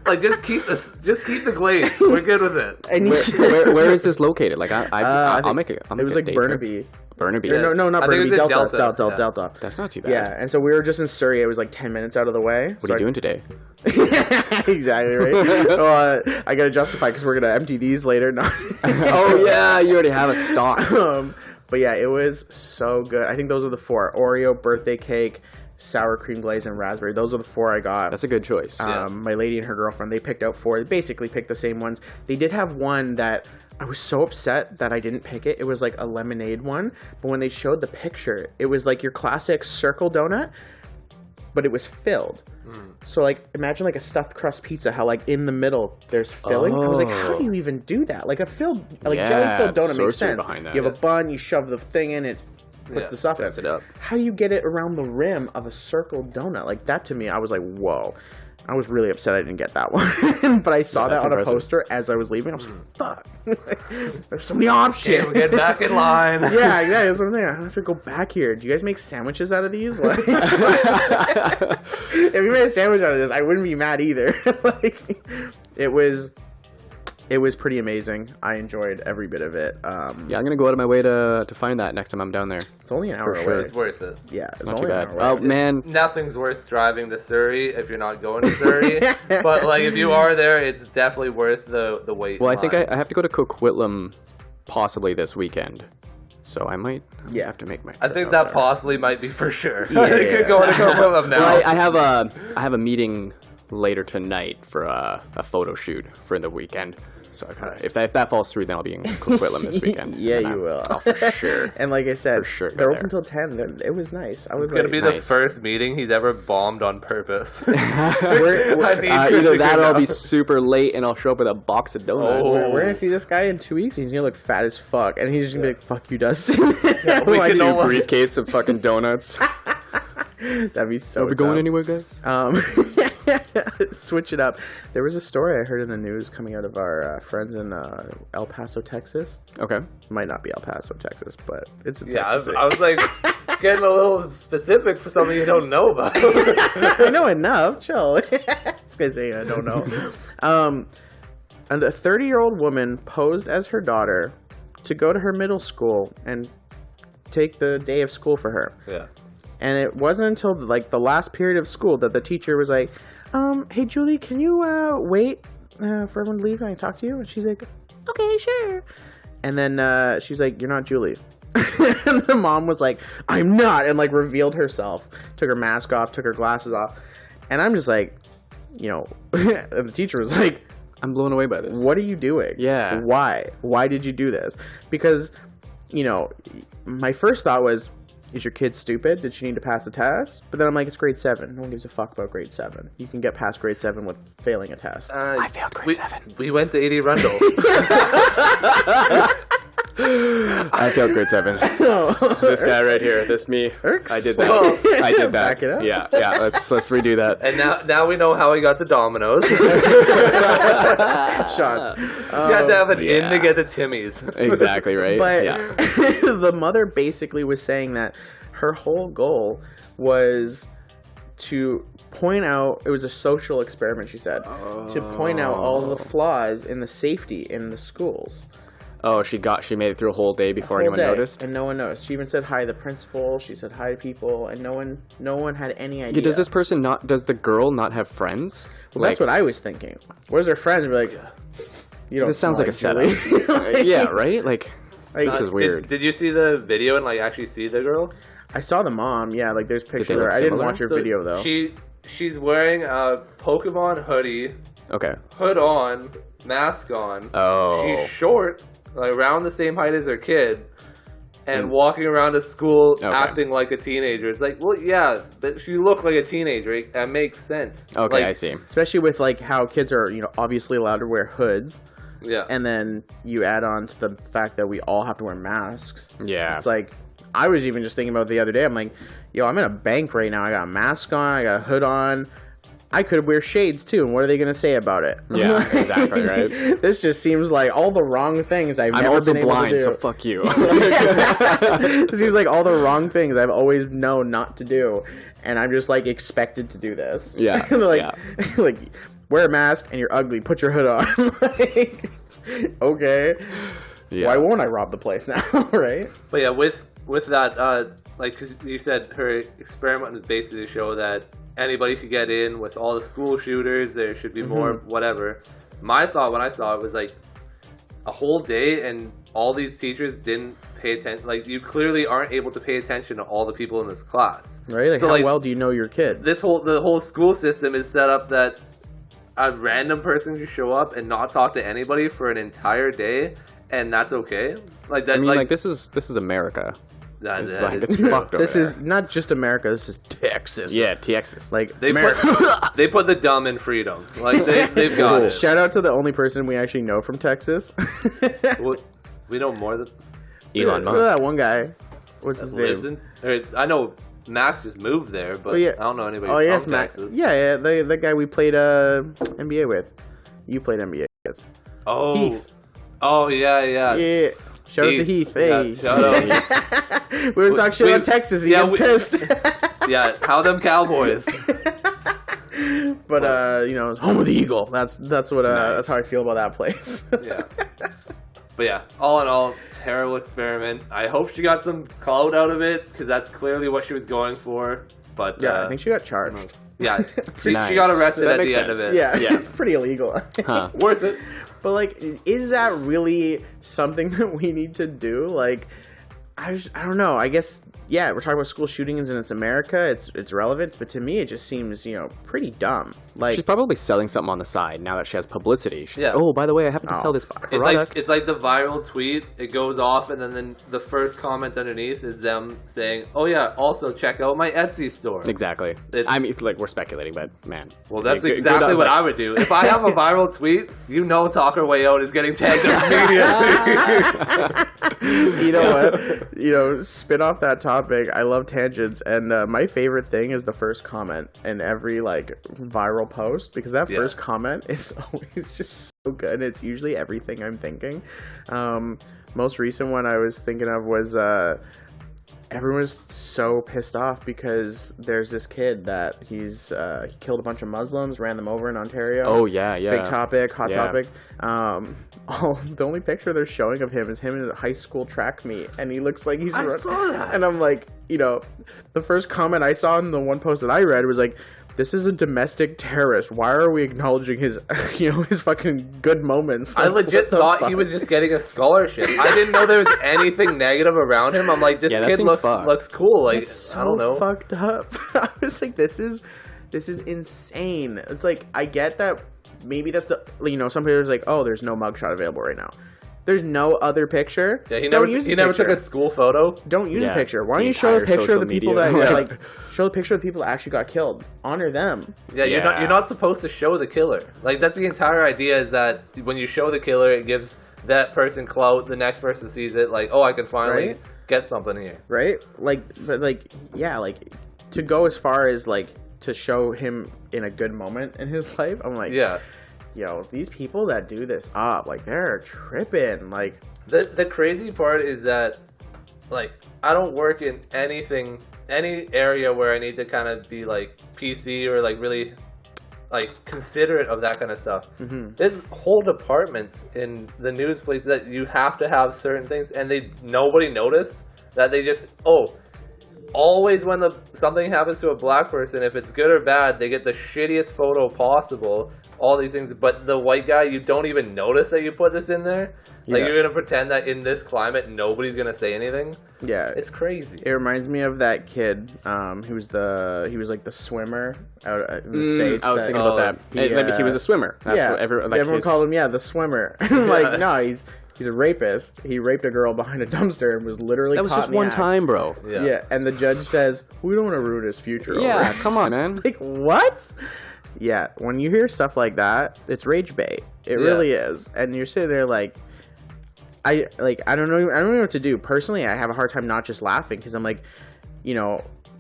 like just keep the glaze. We're good with it. And where is this located? Like, I'll make it. It was like Burnaby. Burnaby. No, not I think Burnaby. it was in Delta. Delta. Delta. That's not too bad. Yeah, and so we were just in Surrey. It was like 10 minutes out of the way. What are you doing today? Exactly right. Well, I gotta justify because we're gonna empty these later. No. Oh yeah, you already have a stock. But yeah, it was so good. I think those are the 4: Oreo, birthday cake, sour cream glaze, and raspberry. Those are the 4 I got. That's a good choice. My lady and her girlfriend, they picked out 4. They basically picked the same ones. They did have one that I was so upset that I didn't pick it. It was like a lemonade one, but when they showed the picture, it was like your classic circle donut, but it was filled. So like imagine like a stuffed crust pizza, how like in the middle there's filling. I was like, how do you even do that? Like a filled, like jelly filled the donut makes sorcery sense. behind that. You have a bun, you shove the thing in it. Puts the stuff Wraps in. it up. How do you get it around the rim of a circle donut? Like that to me, I was like, whoa. I was really upset I didn't get that one. But I saw that on impressive. a poster as I was leaving. I was like, fuck. There's so many options. Okay, we'll get back in line. Yeah, that's what I'm thinking. I have to go back here. Do you guys make sandwiches out of these? Like, if you made a sandwich out of this, I wouldn't be mad either. Like, it was pretty amazing. I enjoyed every bit of it. Yeah, I'm gonna go out of my way to find that next time I'm down there. It's only an hour For away. sure. It's worth it. Yeah, it's Not only too an bad. hour away. Oh man, Nothing's worth driving to Surrey if you're not going to Surrey. But like if you are there, it's definitely worth the wait. well, I in think line. I have to go to Coquitlam possibly this weekend, so I might have to make my. I trip think out that there. possibly might be for sure. Yeah, It yeah. could go to Coquitlam now. Well, I have a meeting later tonight for a photo shoot for the weekend. So if that falls through, then I'll be in Coquitlam this weekend. Yeah, And you will. Oh, for sure. And like I said, For sure they're go open till 10. It was nice. I was It's gonna like, be nice. the first meeting he's ever bombed on purpose. we're, I need Either Krispy that or Kreme I'll now. be super late and I'll show up with a box of donuts. Oh. we're gonna see this guy in 2 weeks. He's gonna look fat as fuck, and he's just gonna be like, "Fuck you, Dustin." we Like, can all- Briefcase of fucking donuts. that'd be so. Are we going dumb. anywhere, guys? Switch it up. There was a story I heard in the news coming out of our friends in El Paso, Texas. Okay. Might not be El Paso, Texas, but it's in Yeah, Texas. I was like getting a little specific for something you don't know about. I know enough. Chill. This guy's saying I don't know. And a 30-year-old woman posed as her daughter to go to her middle school and take the day of school for her. Yeah. And it wasn't until like the last period of school that the teacher was like, "Hey Julie, can you wait for everyone to leave and I talk to you?" And she's like, "Okay, sure." And then she's like, "You're not Julie." And the mom was like, "I'm not," and like revealed herself, took her mask off, took her glasses off, and I'm just like, and the teacher was like, I'm blown away by this. "What are you doing? Yeah. Why did you do this?" Because my first thought was, is your kid stupid? Did she need to pass the test? But then I'm like, it's grade 7. No one gives a fuck about grade 7. You can get past grade 7 with failing a test. I failed grade 7. We went to 80 Rundle. I failed grade 7. This guy right here. This me. Irks. I did that. Well, I did that. back it up. Yeah. Let's redo that. And now we know how he got to Domino's. You Shots. had to have an in yeah. to get to Timmy's. Exactly right. But yeah. the mother basically was saying that her whole goal was to point out, it was a social experiment, she said, to point out all the flaws in the safety in the schools. Oh, she made it through a whole day before anyone noticed. And no one noticed. She even said hi to the principal. She said hi to people, and no one had any idea. Yeah, does the girl not have friends? Well, that's what I was thinking. Where's her friends? Be like, you don't. This sounds like a setup. Yeah, right? Like this is weird. Did you see the video and like actually see the girl? I saw the mom. Yeah, like there's pictures. look I didn't similar? watch her video though. She's wearing a Pokemon hoodie, Okay. hood on, mask on. Oh. She's short, like around the same height as her kid, and walking around to school acting like a teenager. It's like, well, yeah, but she looked like a teenager. That makes sense. Okay, like, I see. Especially with like how kids are, obviously allowed to wear hoods. Yeah. And then you add on to the fact that we all have to wear masks. Yeah. It's like, I was even just thinking about it the other day. I'm like, I'm in a bank right now. I got a mask on. I got a hood on. I could wear shades too. And what are they going to say about it? Yeah, exactly, right? This just seems like all the wrong things I've I'm never also been able blind, to do. so fuck you. It seems like all the wrong things I've always known not to do. And I'm just like expected to do this. Yeah. like, wear a mask and you're ugly. Put your hood on. Like, okay. Yeah. Why won't I rob the place now, right? But yeah, with that, like 'cause you said, her experiment was basically to show that anybody could get in with all the school shooters. There should be more, whatever. My thought when I saw it was like a whole day and all these teachers didn't pay attention. Like, you clearly aren't able to pay attention to all the people in this class. Right? Like, so, how well do you know your kids? The whole school system is set up that a random person can show up and not talk to anybody for an entire day, and that's okay. Like that. I mean, like this is America. It's fucked over This there. is not just America. This is Texas. Yeah, Texas. Like, they America. they put the dumb in freedom. Like they've got it. Shout out to the only person we actually know from Texas. Well, we know more than Elon Look at that Musk. one guy. What's his lives name? in. I know Max just moved there, but Oh, yeah. I don't know anybody Oh, from yes, Max. Texas. Yeah, the guy we played NBA with. You played NBA with. Oh, Heath. Oh yeah. Yeah. Shout out to Heath. Hey. Yeah, shout out. We were talking shit about Texas. He gets pissed. Yeah, how them Cowboys? But it's home of the Eagle. That's what Nice. that's how I feel about that place. Yeah. But yeah, all in all, terrible experiment. I hope she got some clout out of it, because that's clearly what she was going for. But Yeah, I think she got charged. yeah, she Nice. got arrested That at the makes end of sense. it. Yeah, Yeah. it's pretty illegal. Huh. Worth it. But like, is that really something that we need to do? Like, I don't know. I guess we're talking about school shootings and it's America. It's relevant, but to me, it just seems pretty dumb. Like, She's probably selling something on the side now that she has publicity. She's Yeah. like, oh, by the way, I happen to Oh, sell this fuck. product. It's like the viral tweet. It goes off, and then the first comment underneath is them saying, "Oh yeah, also check out my Etsy store." Exactly. It's- I mean, like, we're speculating, but man. Well, that's Good- good exactly on what them. I would do. If I have a viral tweet, Talk Our Way Out is getting tagged immediately. you know what? Spin off that topic. I love tangents, and my favorite thing is the first comment in every like viral post, because that Yeah. first comment is always just so good. It's usually everything I'm thinking. Most recent one I was thinking of was everyone was so pissed off because there's this kid that he killed a bunch of Muslims, ran them over in Ontario. Oh, yeah. Big topic, hot Yeah. topic. The only picture they're showing of him is him in a high school track meet, and he looks like he's I saw that. And I'm like, the first comment I saw in the one post that I read was like, this is a domestic terrorist. Why are we acknowledging his, his fucking good moments? I Like, legit what the thought fuck? he was just getting a scholarship. I didn't know there was anything negative around him. I'm like, this Yeah, that kid seems looks fucked. cool. Like, It's so I don't know. fucked up. I was like, this is insane. It's like, I get that maybe that's the, some people are like, oh, there's no mugshot available right now. There's no other picture. Yeah, he Don't never use the took picture. a school photo. Don't use a Yeah, picture. Why don't the you show a entire picture of the social people media. that show the picture of the people that actually got killed? Honor them. Yeah, Yeah. you're not supposed to show the killer. Like, that's the entire idea, is that when you show the killer, it gives that person clout. The next person sees it, like, oh, I can finally Right. get something here. Right? To go as far as to show him in a good moment in his life, I'm like, Yeah. these people that do this up, they're tripping. The crazy part is that, I don't work in any area where I need to kind of be, PC or, really like considerate of that kind of stuff. There's whole departments in the news place that you have to have certain things, and nobody noticed that. They just always when something happens to a black person, if it's good or bad, they get the shittiest photo possible. All these things, but the white guy, you don't even notice that you put this in there. Like you're gonna pretend that in this climate, nobody's gonna say anything. Yeah, it's crazy. It reminds me of that kid. He was like the swimmer out in the States. I was thinking about that. He was a swimmer. That's what everyone called him. The swimmer. Like no, he's a rapist. He raped a girl behind a dumpster and was literally that was caught just in the one act. time, bro. Yeah, and the judge says we don't want to ruin his future. Yeah, over. come on, man. Like what? Yeah, when you hear stuff like that, it's rage bait. It really is. And you're sitting there like, I don't know what to do. Personally, I have a hard time not just laughing because I'm like,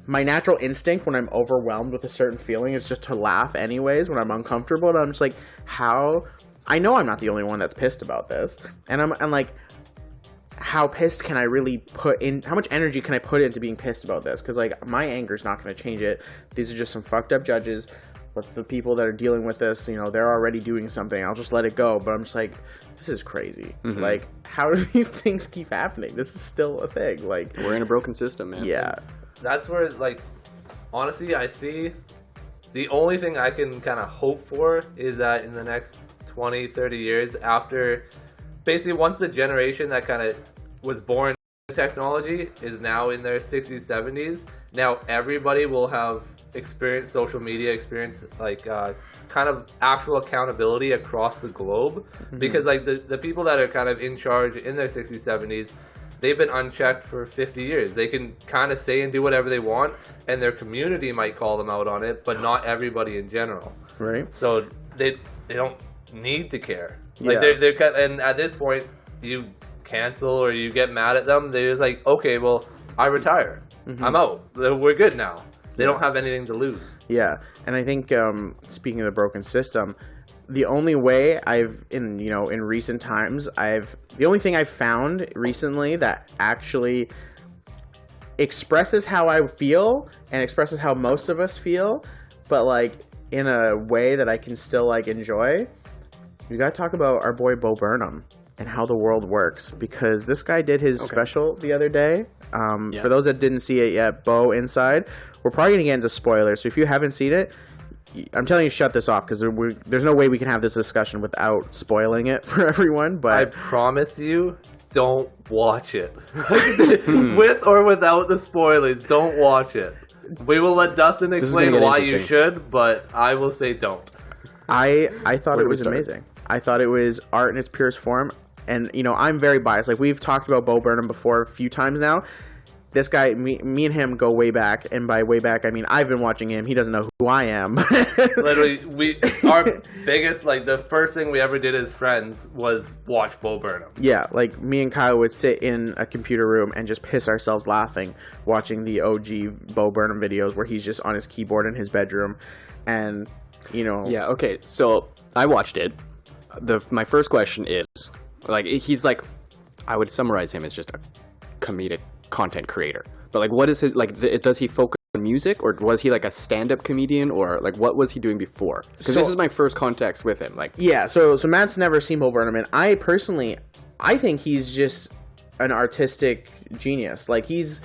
my natural instinct when I'm overwhelmed with a certain feeling is just to laugh anyways when I'm uncomfortable. And I'm just like, I know I'm not the only one that's pissed about this. And I'm like, how pissed can I really how much energy can I put into being pissed about this? Because like my anger's not going to change it. These are just some fucked up judges. But the people that are dealing with this, they're already doing something. I'll just let it go. But I'm just like, this is crazy. Like, how do these things keep happening? This is still a thing. Like, we're in a broken system, man. Yeah. That's where, like, honestly, I see the only thing I can kind of hope for is that in the next 20, 30 years, after basically once the generation that kind of was born in technology is now in their 60s, 70s, now everybody will have experience social media, experience like kind of actual accountability across the globe. Because like the people that are kind of in charge in their 60s, 70s, they've been unchecked for 50 years. They can kind of say and do whatever they want, and their community might call them out on it, but not everybody in general. Right. So they don't need to care. Like they're and at this point you cancel or you get mad at them, they're just like, okay, well, I retire. I'm out. We're good now. They don't have anything to lose. Yeah, and I think speaking of the broken system, the only way in recent times the only thing I've found recently that actually expresses how I feel and expresses how most of us feel, but like in a way that I can still like enjoy. You gotta talk about our boy Bo Burnham and how the world works, because this guy did his special the other day. For those that didn't see it yet, Bo Inside. We're probably going to get into spoilers, so if you haven't seen it, I'm telling you, shut this off, because there's no way we can have this discussion without spoiling it for everyone. But I promise you, don't watch it. With or without the spoilers, don't watch it. We will let Dustin explain why you should, but I will say don't. I thought it was amazing. I thought it was art in its purest form. And, I'm very biased. Like, we've talked about Bo Burnham before a few times now. This guy, me and him go way back. And by way back, I mean, I've been watching him. He doesn't know who I am. Literally, our biggest, like, the first thing we ever did as friends was watch Bo Burnham. Yeah, like, me and Kyle would sit in a computer room and just piss ourselves laughing watching the OG Bo Burnham videos where he's just on his keyboard in his bedroom. And, Yeah, okay. So, I watched it. My first question is, like, he's like, I would summarize him as just a comedic content creator. But like, what is it like? Does he focus on music, or was he like a stand-up comedian, or like what was he doing before? Because this is my first context with him. Like, yeah. So Matt's never seen Bo Burnham, and I think he's just an artistic genius. Like he's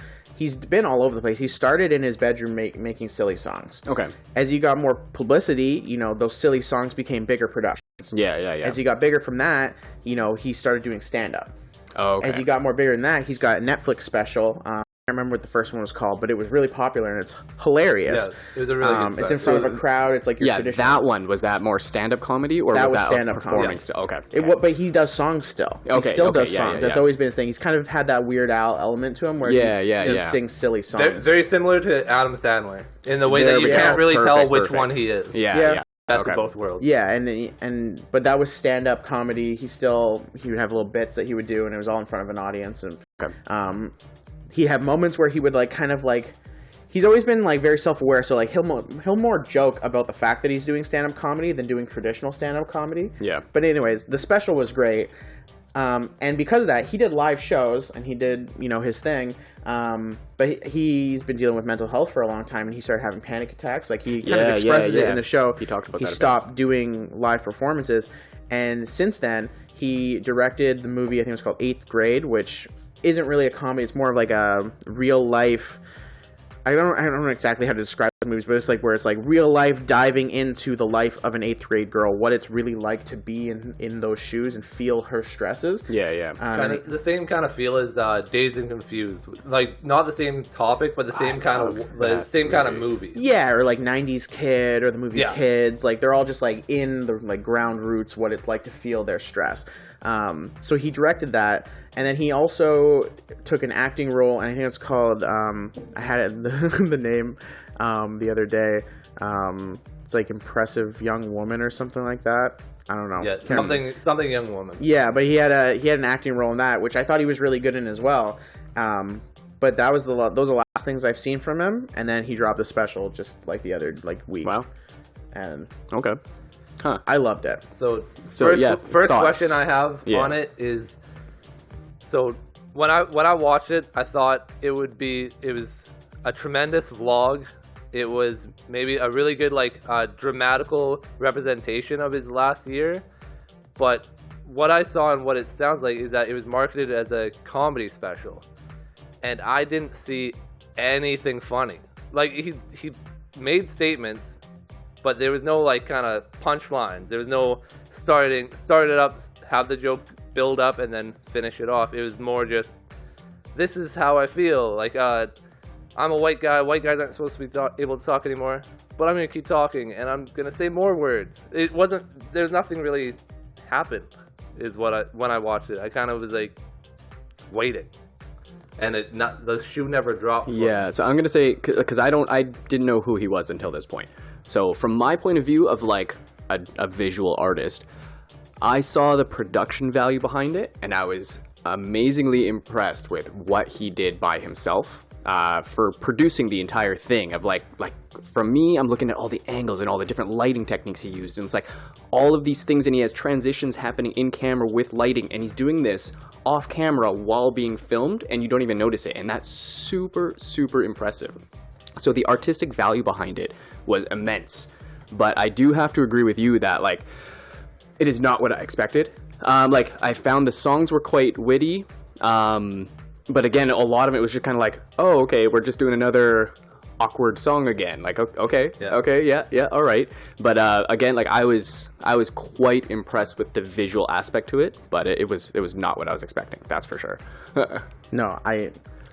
been all over the place. He started in his bedroom making silly songs. Okay. As he got more publicity, those silly songs became bigger productions. Yeah. As he got bigger from that, he started doing stand-up. Oh, okay. As he got more bigger than that, he's got a Netflix special. I can't remember what the first one was called, but it was really popular and it's hilarious. Yeah, it was a really good It's in front of a crowd. It's like your traditional. That one, was that more stand-up comedy, or was that stand-up performing comedy. still? Okay. But he does songs still. Okay. He still does yeah, songs. yeah. That's always been his thing. He's kind of had that Weird Al element to him where he sings silly songs. Very similar to Adam Sandler in the way that you can't really tell which one he is. Yeah. Best of both worlds. Yeah, but that was stand-up comedy. He would have little bits that he would do, and it was all in front of an audience. And he'd have moments where he would like kind of like. He's always been like very self-aware, so like he'll more joke about the fact that he's doing stand-up comedy than doing traditional stand-up comedy. Yeah. But anyways, the special was great. And because of that, he did live shows and he did, his thing. But he's been dealing with mental health for a long time, and he started having panic attacks. Like, he kind of expresses it in the show. He talked about that. He stopped doing live performances, and since then, he directed the movie, I think it was called 8th Grade, which isn't really a comedy. It's more of like a real life. I don't know exactly how to describe the movies, but it's like where it's like real life diving into the life of an 8th grade girl, what it's really like to be in those shoes and feel her stresses. Yeah. Kind of the same kind of feel as Dazed and Confused. Like, not the same topic, but the same kind of movie. Yeah, or like 90s Kid or the movie Kids. Like, they're all just like in the like ground roots, what it's like to feel their stress. So he directed that, and then he also took an acting role, and I think it's called, I had it, the name the other day. It's like Impressive Young Woman or something like that. I don't know. Yeah, something Young Woman. Yeah, but he had an acting role in that, which I thought he was really good in as well. But that was those are the last things I've seen from him, and then he dropped a special just like the other week. Wow. And okay. Huh. I loved it. So first question I have on it is, so when I watched it, I thought it was a tremendous vlog. It was maybe a really good dramatical representation of his last year. But what I saw and what it sounds like is that it was marketed as a comedy special, and I didn't see anything funny. Like, he made statements, but there was no kind of punchlines. There was no start it up, have the joke build up, and then finish it off. It was more just, this is how I feel. Like, I'm a white guy. White guys aren't supposed to be able to talk anymore, but I'm gonna keep talking, and I'm gonna say more words. It wasn't. There's nothing really happened. Is when I watched it, I kind of was like waiting, and the shoe never dropped. Yeah, so I'm gonna say, because I didn't know who he was until this point. So from my point of view of like a visual artist, I saw the production value behind it, and I was amazingly impressed with what he did by himself for producing the entire thing. Of like from me, I'm looking at all the angles and all the different lighting techniques he used, and it's like all of these things, and he has transitions happening in camera with lighting, and he's doing this off camera while being filmed, and you don't even notice it, and that's super, super impressive. So the artistic value behind it was immense, but I do have to agree with you that like it is not what I expected. I found the songs were quite witty, but again, a lot of it was just kind of like, oh, okay, we're just doing another awkward song again. Like, okay, yeah, all right. But again, like I was quite impressed with the visual aspect to it, but it was not what I was expecting. That's for sure. No,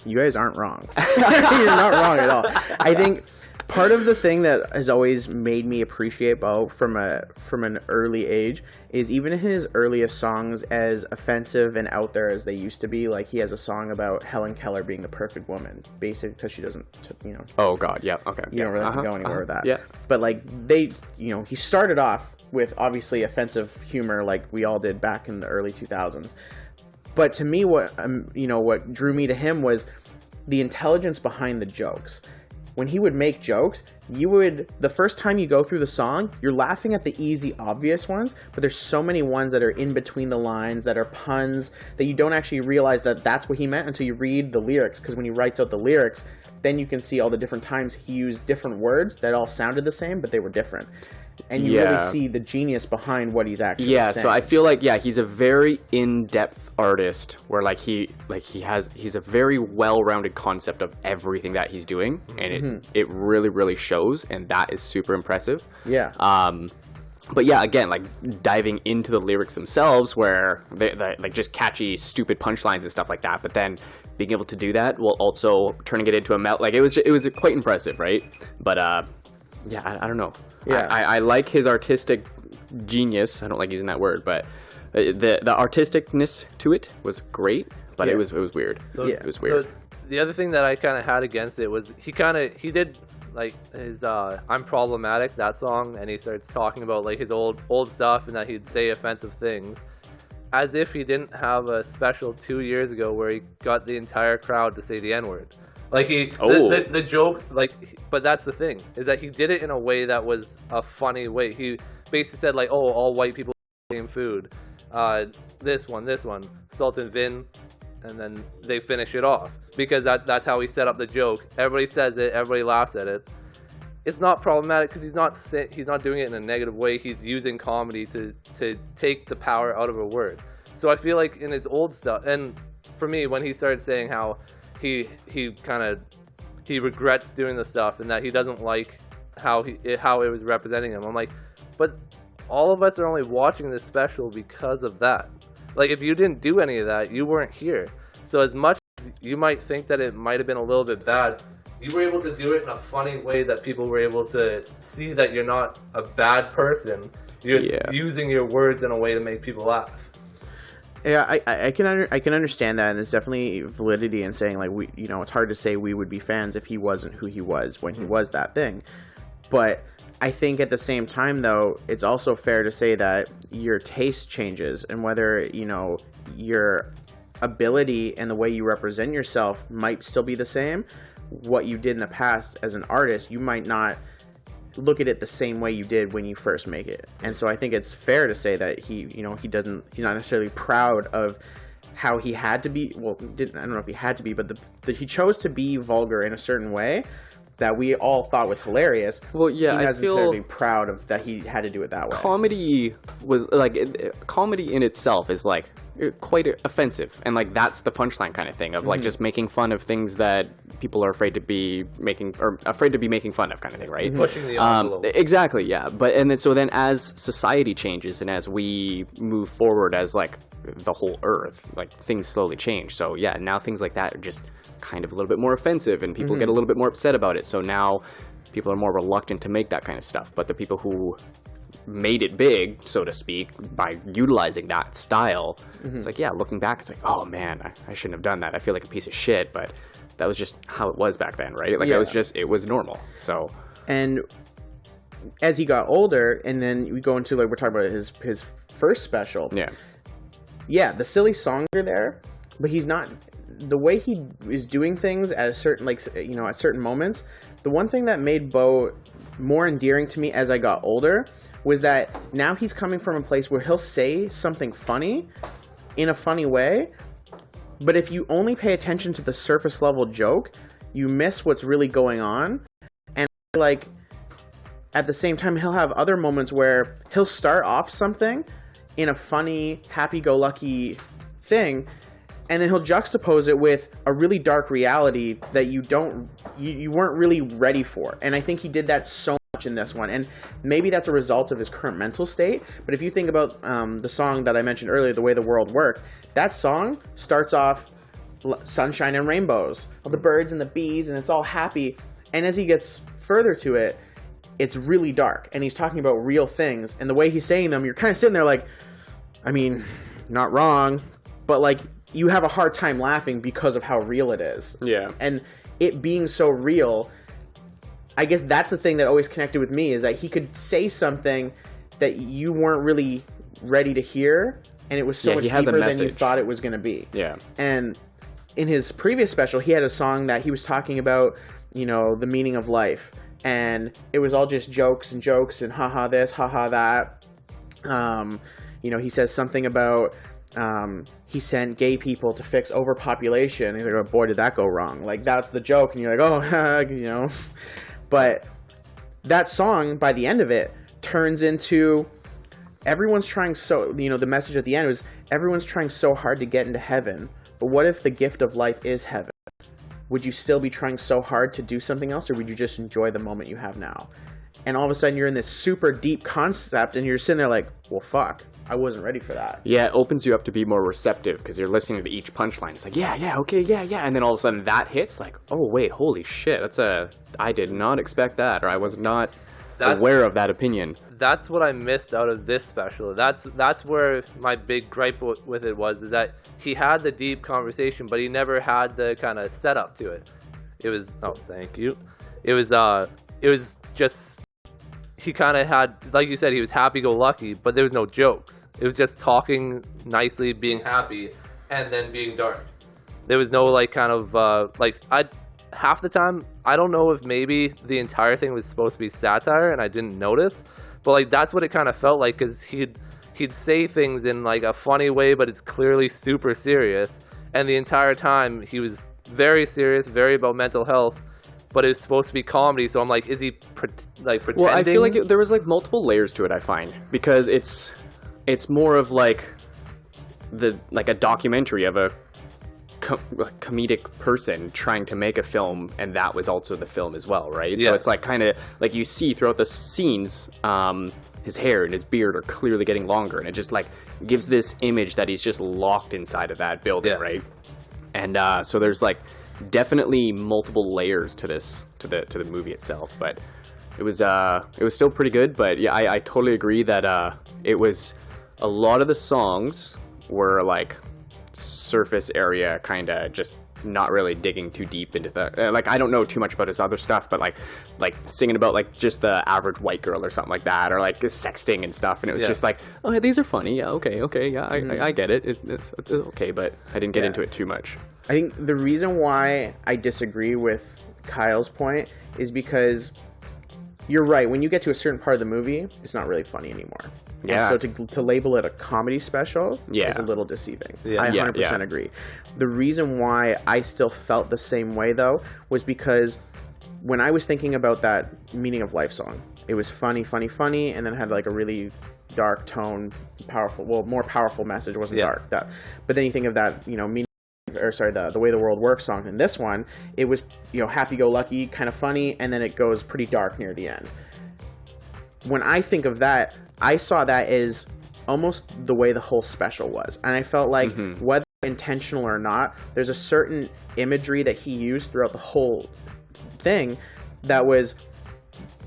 you guys aren't wrong. You're not wrong at all. I think part of the thing that has always made me appreciate Bo from an early age is even in his earliest songs, as offensive and out there as they used to be, like he has a song about Helen Keller being the perfect woman, basically because she doesn't, Oh God, yeah, okay. You don't really have to go anywhere with that. Yeah. But like he started off with obviously offensive humor, like we all did back in the early 2000s. But to me, what drew me to him was the intelligence behind the jokes. When he would make jokes, the first time you go through the song, you're laughing at the easy, obvious ones, but there's so many ones that are in between the lines, that are puns, that you don't actually realize that that's what he meant until you read the lyrics, because when he writes out the lyrics, then you can see all the different times he used different words that all sounded the same, but they were different. And you really see the genius behind what he's actually saying. So I feel like, he's a very in-depth artist where he's a very well-rounded concept of everything that he's doing, and it really, really shows, and that is super impressive. Yeah. But yeah, again, like diving into the lyrics themselves, where they like just catchy, stupid punchlines and stuff like that. But then being able to do that while also turning it into a melt, like it was quite impressive, right? But I don't know. Yeah, I like his artistic genius. I don't like using that word, but the artisticness to it was great. But it was weird. It was weird. So the other thing that I kind of had against it was he did like his "I'm Problematic" that song, and he starts talking about like his old stuff and that he'd say offensive things, as if he didn't have a special 2 years ago where he got the entire crowd to say the N-word. Like the joke, but that's the thing, is that he did it in a way that was a funny way. He basically said like, oh, all white people eat the same food. this one, Sultan Vin, and then they finish it off because that's how he set up the joke. Everybody says it, everybody laughs at it. It's not problematic because he's not doing it in a negative way. He's using comedy to take the power out of a word. So I feel like in his old stuff, and for me, when he started saying how he regrets doing the stuff and that he doesn't like how it was representing him, I'm like, but all of us are only watching this special because of that. Like, if you didn't do any of that, you weren't here. So as much as you might think that it might have been a little bit bad, you were able to do it in a funny way that people were able to see that you're not a bad person. You're just using your words in a way to make people laugh. Yeah, I can understand that, and there's definitely validity in saying, like, it's hard to say we would be fans if he wasn't who he was when he was that thing. But I think at the same time, though, it's also fair to say that your taste changes, and whether, your ability and the way you represent yourself might still be the same. What you did in the past as an artist, you might not look at it the same way you did when you first make it. And so I think it's fair to say that he's not necessarily proud of how he had to be. Well, I don't know if he had to be, but he chose to be vulgar in a certain way that we all thought was hilarious. Well, yeah, he doesn't necessarily be proud of that he had to do it that way. Comedy comedy in itself is like quite offensive, and like that's the punchline kind of thing of like just making fun of things that people are afraid to be making fun of, kind of thing, right? Pushing the envelope. Exactly, yeah. But then as society changes and as we move forward as like the whole earth, like things slowly change. So yeah, now things like that are just kind of a little bit more offensive, and people get a little bit more upset about it. So now people are more reluctant to make that kind of stuff. But the people who made it big, so to speak, by utilizing that style, it's like, yeah, looking back, it's like, oh man, I shouldn't have done that. I feel like a piece of shit, but that was just how it was back then, right? Like it was normal. So, and as he got older, and then we go into, like, we're talking about his first special. Yeah, the silly songs are there, but he's not. The way he is doing things at certain moments, the one thing that made Bo more endearing to me as I got older was that now he's coming from a place where he'll say something funny in a funny way, but if you only pay attention to the surface level joke, you miss what's really going on. And like at the same time, he'll have other moments where he'll start off something in a funny, happy-go-lucky thing, and then he'll juxtapose it with a really dark reality that you weren't really ready for. And I think he did that so much in this one. And maybe that's a result of his current mental state. But if you think about the song that I mentioned earlier, The Way the World Works, that song starts off sunshine and rainbows, all the birds and the bees, and it's all happy. And as he gets further to it, it's really dark. And he's talking about real things. And the way he's saying them, you're kind of sitting there like, I mean, not wrong, but like, you have a hard time laughing because of how real it is. Yeah. And it being so real, I guess that's the thing that always connected with me, is that he could say something that you weren't really ready to hear, and it was so much deeper than you thought it was going to be. Yeah. And in his previous special, he had a song that he was talking about, the meaning of life. And it was all just jokes and haha this, haha that. He says something about he sent gay people to fix overpopulation. He's like, oh boy, did that go wrong. Like, that's the joke. And you're like, oh, But that song, by the end of it, turns into everyone's trying the message at the end was, everyone's trying so hard to get into heaven. But what if the gift of life is heaven? Would you still be trying so hard to do something else, or would you just enjoy the moment you have now? And all of a sudden, you're in this super deep concept, and you're sitting there like, well, fuck. I wasn't ready for that. Yeah, it opens you up to be more receptive because you're listening to each punchline. It's like, okay, and then all of a sudden that hits, like, oh wait, holy shit, I did not expect that, or I was not aware of that opinion. That's what I missed out of this special. That's where my big gripe with it was, is that he had the deep conversation, but he never had the kind of setup to it. It was, oh, thank you. It was just, he kind of had, like you said, he was happy-go-lucky, but there was no jokes. It was just talking nicely, being happy, and then being dark. There was no, like, kind of, half the time, I don't know if maybe the entire thing was supposed to be satire and I didn't notice, but, like, that's what it kind of felt like, because he'd he'd say things in like a funny way, but it's clearly super serious. And the entire time he was very serious, very about mental health, but it was supposed to be comedy. So I'm like, is he pretending? Well, I feel like there was like multiple layers to it. I find because it's more of like a documentary of a comedic person trying to make a film, and that was also the film as well, right? Yeah. So it's like kind of like you see throughout the scenes, his hair and his beard are clearly getting longer, and it just like gives this image that he's just locked inside of that building, right? And so there's like definitely multiple layers to this to the movie itself, but it was still pretty good. But yeah, I totally agree that it was a lot of the songs were like surface area, kind of just not really digging too deep into the like I don't know too much about his other stuff, but like singing about like just the average white girl or something like that, or like sexting and stuff, and it was just like, oh, these are funny, yeah, okay, yeah, I get it, it's okay, but I didn't get into it too much. I think the reason why I disagree with Kyle's point is because you're right. When you get to a certain part of the movie, it's not really funny anymore. Yeah. And so to label it a comedy special is a little deceiving. Yeah. I 100% agree. The reason why I still felt the same way, though, was because when I was thinking about that Meaning of Life song, it was funny, and then had like a really dark tone, more powerful message. It wasn't dark. But then you think of that, the Way the World Works song. In this one, it was, happy-go-lucky, kind of funny, and then it goes pretty dark near the end. When I think of that, I saw that as almost the way the whole special was. And I felt like, whether intentional or not, there's a certain imagery that he used throughout the whole thing that was,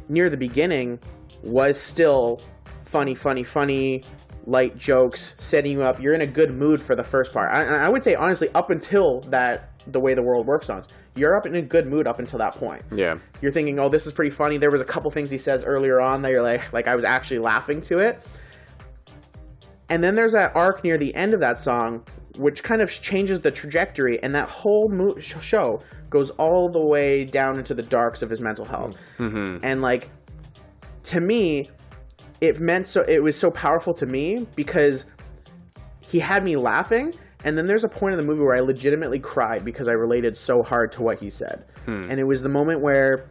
near the beginning, was still funny, light jokes, setting you up. You're in a good mood for the first part. I would say, honestly, up until that The Way the World Works songs, you're up in a good mood up until that point. Yeah. You're thinking, oh, this is pretty funny. There was a couple things he says earlier on that you're like I was actually laughing to it. And then there's that arc near the end of that song, which kind of changes the trajectory, and that whole show goes all the way down into the darks of his mental health. And like, to me, it was so powerful to me because he had me laughing, and then there's a point in the movie where I legitimately cried because I related so hard to what he said. And it was the moment where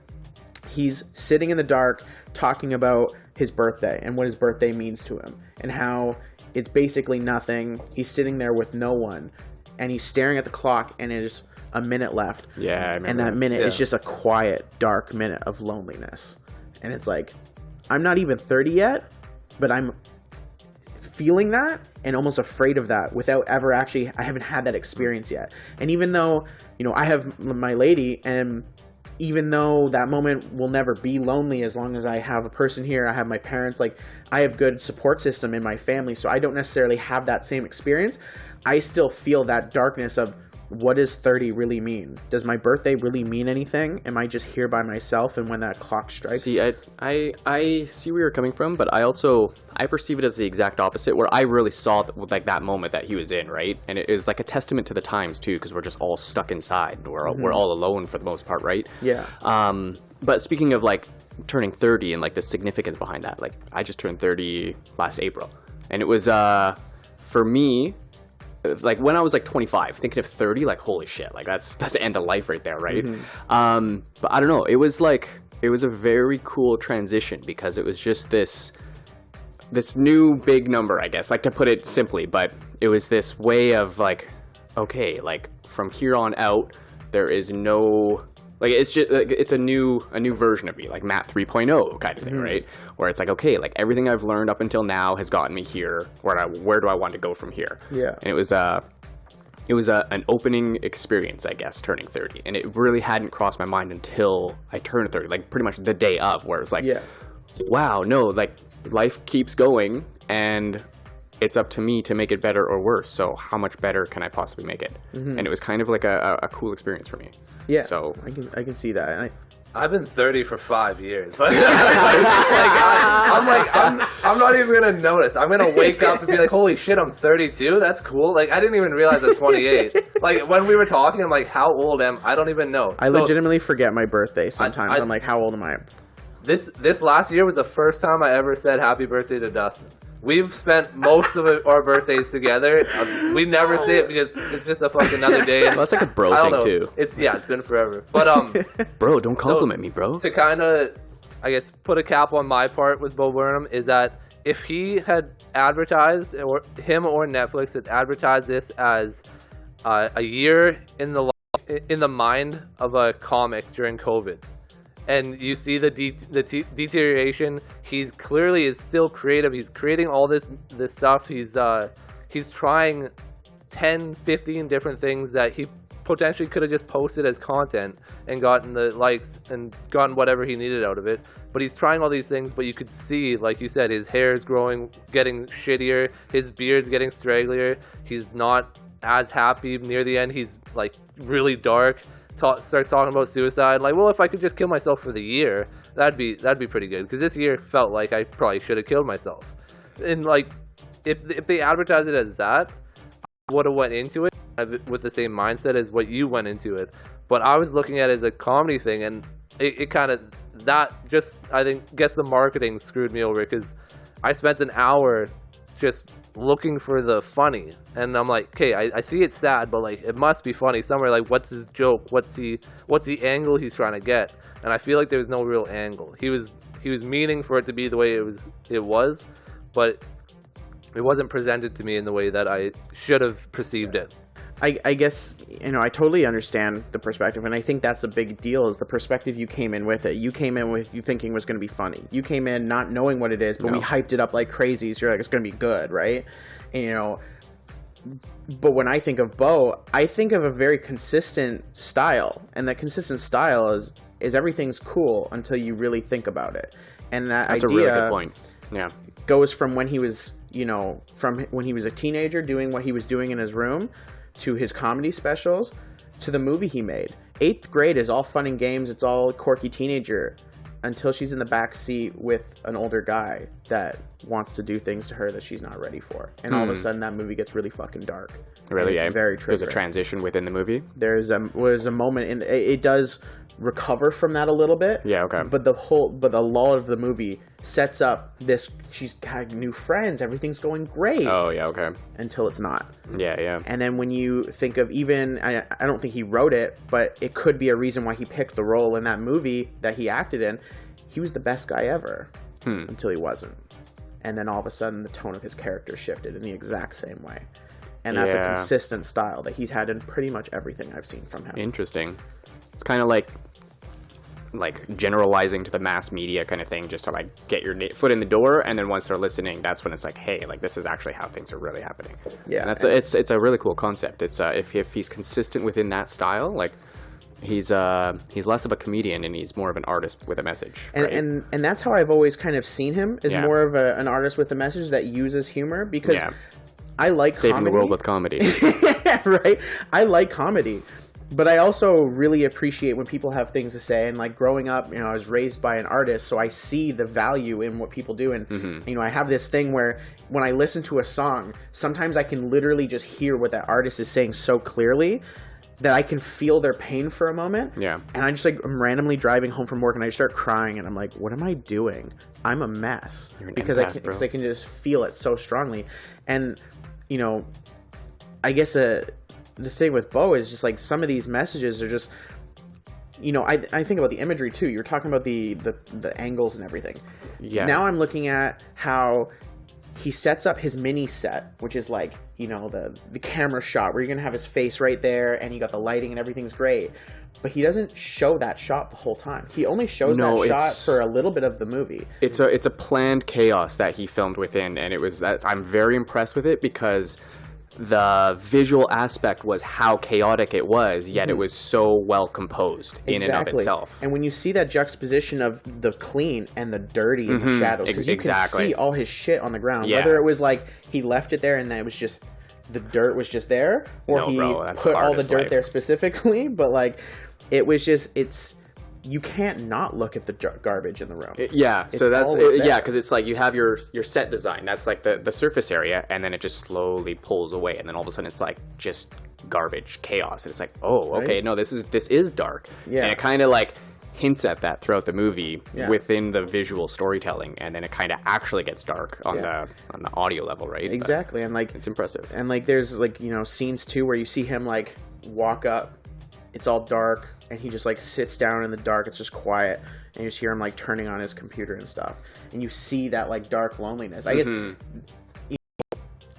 he's sitting in the dark talking about his birthday and what his birthday means to him and how it's basically nothing. He's sitting there with no one, and he's staring at the clock, and there's a minute left. Yeah, I remember. And that minute is just a quiet, dark minute of loneliness. And it's like, I'm not even 30 yet, but I'm feeling that and almost afraid of that without ever I haven't had that experience yet. And even though, I have my lady, and even though that moment will never be lonely as long as I have a person here, I have my parents, like, I have good support system in my family, so I don't necessarily have that same experience. I still feel that darkness of, what does 30 really mean? Does my birthday really mean anything? Am I just here by myself, and when that clock strikes? See, I see where you're coming from, but I perceive it as the exact opposite, where I really saw that moment that he was in, right? And it is like a testament to the times too, because we're just all stuck inside. We're all alone for the most part, right? Yeah. But speaking of like turning 30 and like the significance behind that, like I just turned 30 last April, and it was for me, like when I was like 25, thinking of 30, like holy shit, like that's the end of life right there, right? But I don't know, it was a very cool transition because it was just this new big number, I guess, like to put it simply, but it was this way of like, okay, like from here on out, there is no, like it's just like, it's a new version of me, like Matt 3.0 kind of thing, right? Where it's like, okay, like everything I've learned up until now has gotten me here. Where do I want to go from here? Yeah. And it was an opening experience, I guess, turning 30, and it really hadn't crossed my mind until I turned 30, like pretty much the day of, where it's like, wow, no, like life keeps going, and it's up to me to make it better or worse. So how much better can I possibly make it? And it was kind of like a cool experience for me. Yeah. So I can see that. And I've been 30 for 5 years. I'm not even gonna notice. I'm gonna wake up and be like, holy shit, I'm 32. That's cool. Like I didn't even realize I was 28. Like when we were talking, I'm like, how old am I? I don't even know. I legitimately forget my birthday sometimes. I'm like, how old am I? This last year was the first time I ever said happy birthday to Dustin. We've spent most of our birthdays together. We never say it because it's just a fucking another day. Well, that's like a bro thing too. It's been forever. But bro, don't compliment me, bro. To kind of, I guess, put a cap on my part with Bo Burnham is that if he had advertised, or him or Netflix had advertised this as a year in the mind of a comic during COVID, and you see the deterioration. He clearly is still creative. He's creating all this stuff. He's trying 10, 15 different things that he potentially could have just posted as content and gotten the likes and gotten whatever he needed out of it. But he's trying all these things, but you could see, like you said, his hair is growing, getting shittier. His beard's getting stragglier. He's not as happy near the end. He's like really dark. Starts talking about suicide. Like, well, if I could just kill myself for the year, that'd be pretty good. Because this year felt like I probably should have killed myself. And like, if they advertised it as that, I would have went into it with the same mindset as what you went into it. But I was looking at it as a comedy thing, and it kind of, that just, I think, gets the marketing screwed me over, because I spent an hour just looking for the funny, and I'm like, okay, I see it's sad, but like, it must be funny somewhere. Like, what's his joke? What's the angle he's trying to get? And I feel like there's no real angle. He was meaning for it to be the way it was, but it wasn't presented to me in the way that I should have perceived it. I guess, I totally understand the perspective, and I think that's a big deal, is the perspective you came in with it. You came in with you thinking it was going to be funny. You came in not knowing what it is, but we hyped it up like crazy, so you're like, it's going to be good, right? And, but when I think of Bo, I think of a very consistent style, and that consistent style is everything's cool until you really think about it. And that's idea a really good point. Yeah. Goes from when he was, from when he was a teenager doing what he was doing in his room, to his comedy specials, to the movie he made. 8th grade is all fun and games. It's all quirky teenager, until she's in the back seat with an older guy that wants to do things to her that she's not ready for. And all of a sudden, that movie gets really fucking dark. Really, yeah. Very triggering. There's a transition within the movie. Was a moment it does recover from that a little bit. Yeah, okay. But the lull of the movie sets up this. She's got new friends. Everything's going great. Oh yeah, okay. Until it's not. Yeah, yeah. And then when you think of I don't think he wrote it, but it could be a reason why he picked the role in that movie that he acted in. He was the best guy ever until he wasn't. And then all of a sudden, the tone of his character shifted in the exact same way. And that's a consistent style that he's had in pretty much everything I've seen from him. Interesting. It's kind of like generalizing to the mass media kind of thing, just to like get your foot in the door, and then once they're listening, that's when it's like, hey, like this is actually how things are really happening. Yeah, and it's a really cool concept. It's if he's consistent within that style, like he's less of a comedian and he's more of an artist with a message. Right? And that's how I've always kind of seen him, is more of an artist with a message that uses humor, because I like saving comedy. the world with comedy. Right? I like comedy. But I also really appreciate when people have things to say. And like growing up, I was raised by an artist, so I see the value in what people do. And I have this thing where when I listen to a song, sometimes I can literally just hear what that artist is saying so clearly that I can feel their pain for a moment. Yeah. And I just I'm randomly driving home from work and I start crying and I'm like, what am I doing? I'm a mess. You're an because empath, I can just feel it so strongly. And I guess the thing with Bo is just like some of these messages are just, I think about the imagery too. You're talking about the angles and everything. Yeah. Now I'm looking at how he sets up his mini set, which is like, the camera shot where you're going to have his face right there and you got the lighting and everything's great. But he doesn't show that shot the whole time. He only shows that shot for a little bit of the movie. It's a planned chaos that he filmed within, and I'm very impressed with it because the visual aspect was how chaotic it was, yet it was so well composed in and of itself. And when you see that juxtaposition of the clean and the dirty and the shadows, because you can see all his shit on the ground, whether it was like he left it there and then it was just the dirt was just there, or put all the dirt there specifically, but like it was just you can't not look at the garbage in the room. Because it's like you have your set design. That's like the surface area, and then it just slowly pulls away, and then all of a sudden it's like just garbage, chaos, and it's like, oh, okay, no, this is dark. Yeah. And it kind of like hints at that throughout the movie Yeah. within the visual storytelling, and then it kind of actually gets dark on the audio level, right? Exactly, and like it's impressive. And like there's like, you know, scenes too where you see him like walk up, it's all dark, and he just like sits down in the dark, it's just quiet, and you just hear him like turning on his computer and stuff, and you see that like dark loneliness. I guess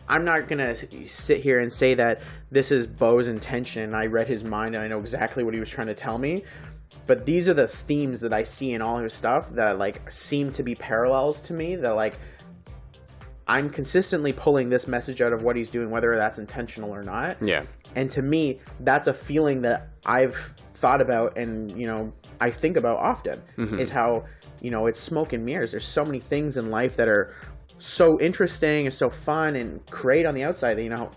I'm not gonna sit here and say that this is Bo's intention. I read his mind and I know exactly what he was trying to tell me, but these are the themes that I see in all his stuff that like seem to be parallels to me, that like I'm consistently pulling this message out of what he's doing, whether that's intentional or not. Yeah. And to me, that's a feeling that I've thought about and, you know, I think about often, is how, you know, it's smoke and mirrors. There's so many things in life that are so interesting and so fun and great on the outside that, you know,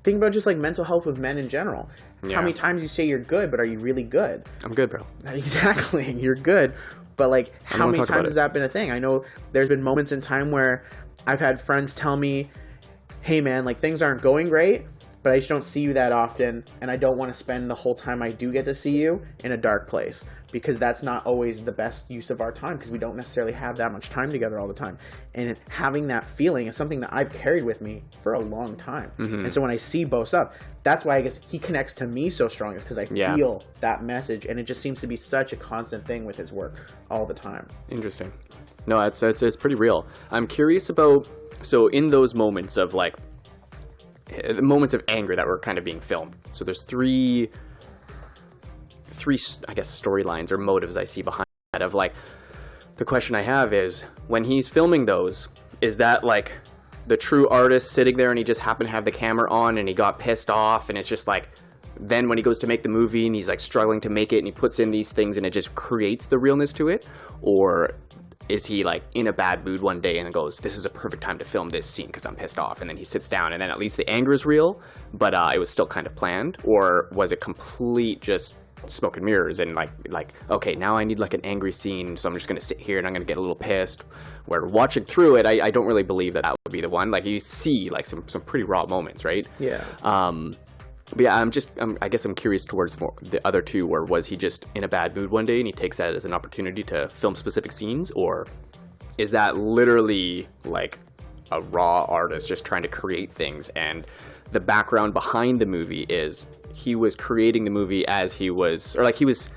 think about just like mental health with men in general. Yeah. How many times you say you're good, but are you really good? I'm good, bro. Exactly. You're good. But like, how many times has that been a thing? I know there's been moments in time where I've had friends tell me, hey man, like things aren't going great, but I just don't see you that often, and I don't want to spend the whole time I do get to see you in a dark place, because that's not always the best use of our time, because we don't necessarily have that much time together all the time. And having that feeling is something that I've carried with me for a long time. And so when I see Bo stuff, that's why I guess he connects to me so strong, is because I feel that message, and it just seems to be such a constant thing with his work all the time. Interesting. No, it's pretty real. I'm curious about, so in those moments of like, the moments of anger that were kind of being filmed. So there's three, I guess, storylines or motives I see behind that. Of like, the question I have is, when he's filming those, is that like the true artist sitting there and he just happened to have the camera on and he got pissed off, and it's just like, then when he goes to make the movie and he's like struggling to make it and he puts in these things and it just creates the realness to it? Or is he like in a bad mood one day and goes, this is a perfect time to film this scene because I'm pissed off, and then he sits down and then at least the anger is real, but it was still kind of planned? Or was it complete just smoke and mirrors and like okay, now I need like an angry scene, so I'm just gonna sit here and I'm gonna get a little pissed? Where watching through it, I don't really believe that would be the one. Like, you see like some pretty raw moments, right? Yeah. But yeah, I guess I'm curious towards the other two, or was he just in a bad mood one day and he takes that as an opportunity to film specific scenes? Or is that literally like a raw artist just trying to create things, and the background behind the movie is he was creating the movie as he was, or like he was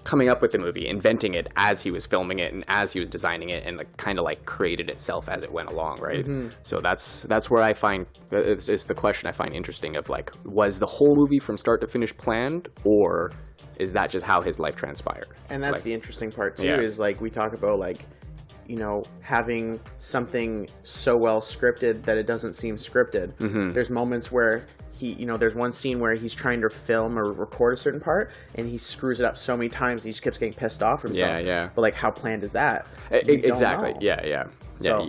coming up with the movie, inventing it as he was filming it and as he was designing it, and like kind of like created itself as it went along, right? So that's where I find it's the question I find interesting, of like, was the whole movie from start to finish planned, or is that just how his life transpired? And that's like, the interesting part too, is like, we talk about like, you know, having something so well scripted that it doesn't seem scripted. There's moments where there's one scene where he's trying to film or record a certain part, and he screws it up so many times, he just keeps getting pissed off from something. Yeah. But like, how planned is that? Exactly. Yeah. So,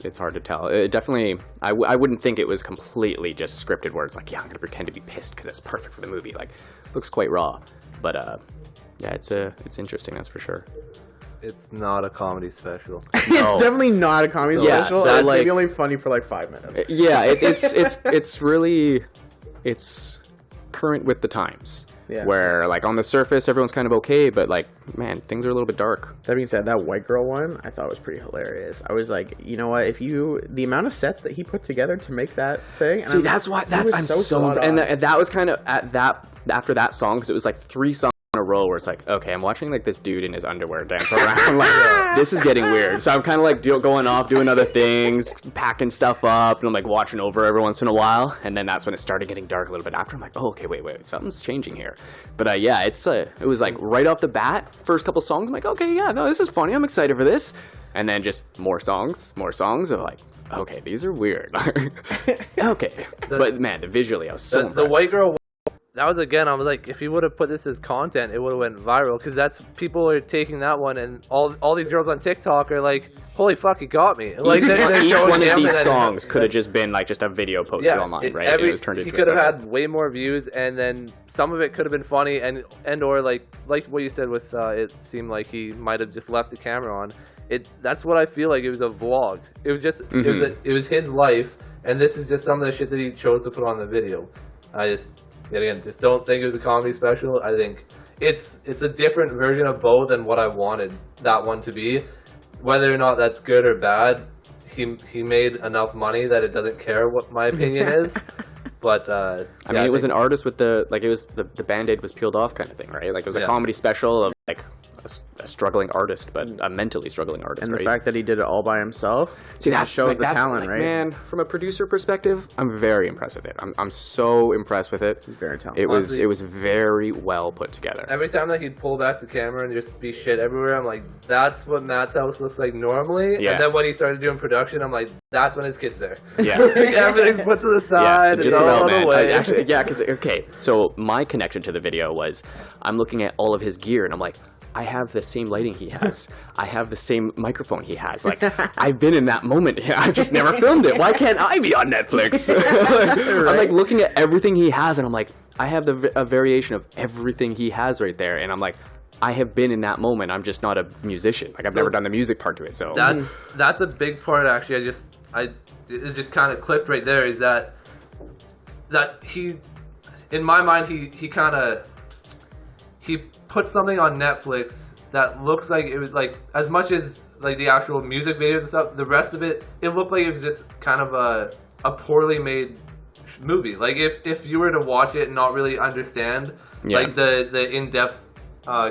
it's hard to tell. It definitely, I wouldn't think it was completely just scripted, where it's like, yeah, I'm gonna pretend to be pissed because it's perfect for the movie. Like, looks quite raw. But yeah, it's interesting, that's for sure. It's not a comedy special. It's definitely not a comedy special. So it's like, maybe only funny for like 5 minutes. Yeah, it's really, it's current with the times. Yeah. Where like on the surface everyone's kind of okay, but like, man, things are a little bit dark. That being said, that white girl one I thought was pretty hilarious. I was like, you know what? The amount of sets that he put together to make that thing. See, I'm so and that was kind of after that song, because it was like 3 songs in a row where it's like, okay, I'm watching like this dude in his underwear dance around. Like, this is getting weird. So I'm kind of like going off, doing other things, packing stuff up, and I'm like watching over every once in a while. And then that's when it started getting dark a little bit after. I'm like, oh, okay, wait, something's changing here. But yeah, it was like right off the bat, first couple songs, I'm like, okay, yeah, no, this is funny. I'm excited for this. And then just more songs. I'm like, okay, these are weird. Okay. But man, visually, I was so impressed. The white girl, that was, again, I was like, if he would have put this as content, it would have went viral, because that's, people are taking that one, and all these girls on TikTok are like, holy fuck, it got me. Like, each one of these songs could have just been like just a video posted online, right? It was turned into. He could have had way more views, and then some of it could have been funny, and or like what you said with it seemed like he might have just left the camera on. That's what I feel like. It was a vlog. It was just it was his life, and this is just some of the shit that he chose to put on the video. Yet again, just don't think it was a comedy special. I think it's a different version of Bo than what I wanted that one to be. Whether or not that's good or bad, he made enough money that it doesn't care what my opinion is. But I mean, it was an artist with the Band-Aid was peeled off kind of thing, right? Like it was a comedy special of like a struggling artist, but a mentally struggling artist. And right? the fact that he did it all by himself, that shows the talent, right? Man, from a producer perspective, I'm very impressed with it. I'm so impressed with it. He's very talented. It was very well put together. Every time that he'd pull back the camera and just be shit everywhere, I'm like, that's what Matt's house looks like normally. Yeah. And then when he started doing production, I'm like, that's when his kid's there. Yeah. Everything's put to the side. Just it's all about, on man. the way. Actually, yeah, because so my connection to the video was I'm looking at all of his gear and I'm like, I have the same lighting he has. I have the same microphone he has. Like, I've been in that moment. I've just never filmed it. Why can't I be on Netflix? I'm like looking at everything he has, and I'm like, I have a variation of everything he has right there. And I'm like, I have been in that moment. I'm just not a musician. Like, I've never done the music part to it. So that's a big part. Actually, it just kind of clicked right there. Is that he, in my mind, he put something on Netflix that looks like it was like, as much as like the actual music videos and stuff, the rest of it looked like it was just kind of a poorly made movie. Like if you were to watch it and not really understand like the in-depth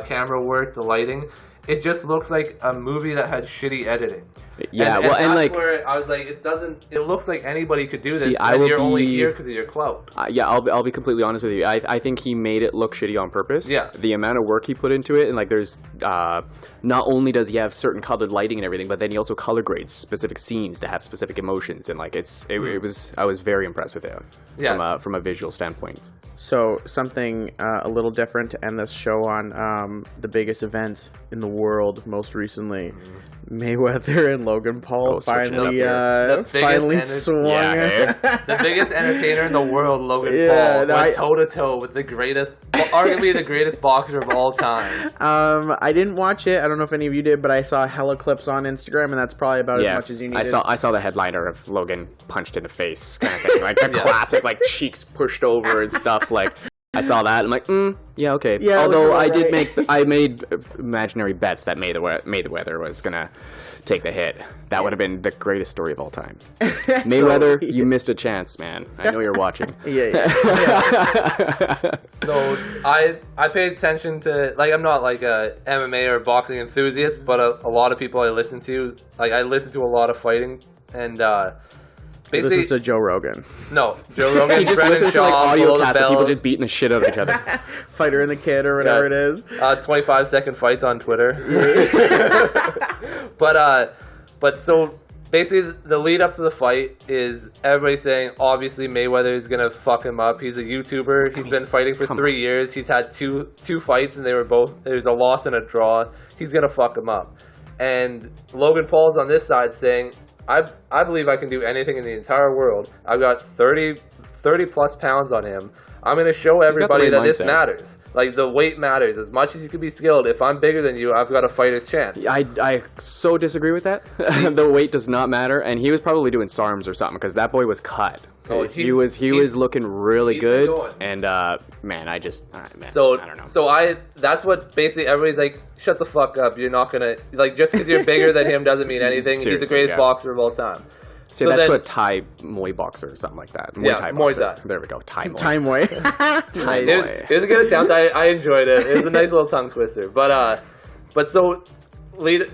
camera work, the lighting, it just looks like a movie that had shitty editing. Yeah, and well, that's and like, where I was like, it looks like anybody could do this, See, and you're only here because of your clout. Yeah, I'll be completely honest with you. I think he made it look shitty on purpose. Yeah. The amount of work he put into it, and like there's, not only does he have certain colored lighting and everything, but then he also color grades specific scenes to have specific emotions, and like I was very impressed with it. Yeah. From a visual standpoint. So something a little different to end this show on, the biggest event in the world most recently, Mayweather and Logan Paul finally swung. Yeah, The biggest entertainer in the world, Logan Paul, went toe to toe with the greatest, arguably the greatest boxer of all time. I didn't watch it. I don't know if any of you did, but I saw hella clips on Instagram, and that's probably about as much as you needed. I saw the headliner of Logan punched in the face kind of thing, like the classic like cheeks pushed over and stuff. Like, I saw that. I'm like, yeah, okay. Yeah, although I made imaginary bets that Mayweather was gonna take the hit. That would have been the greatest story of all time. Mayweather, you missed a chance, man. I know you're watching. Yeah. So I paid attention to, like, I'm not like a MMA or boxing enthusiast, but a lot of people I listen to a lot of fighting, and This is a Joe Rogan. No, Joe Rogan. He just listens to like audio casts of people just beating the shit out of each other. Fighter and the Kid or whatever it is. 25-second fights on Twitter. But so basically the lead up to the fight is everybody saying obviously Mayweather is gonna fuck him up. He's a YouTuber. He's been fighting for 3 years. He's had two fights and there was a loss and a draw. He's gonna fuck him up. And Logan Paul's on this side saying, I believe I can do anything in the entire world. I've got 30 plus pounds on him. I'm going to show everybody that this matters. Like, the weight matters. As much as you can be skilled, if I'm bigger than you, I've got a fighter's chance. I so disagree with that. The weight does not matter. And he was probably doing SARMs or something because that boy was cut. Oh, he was looking really good. And, man, I don't know. So that's what basically everybody's like, shut the fuck up. You're not going to, like, just because you're bigger than him doesn't mean anything. He's the greatest boxer of all time. See, so that's what Thai Muay boxer or something like that. Muay Thai. There we go. Thai Muay. Thai Muay. It was a good attempt. I enjoyed it. It was a nice little tongue twister. But so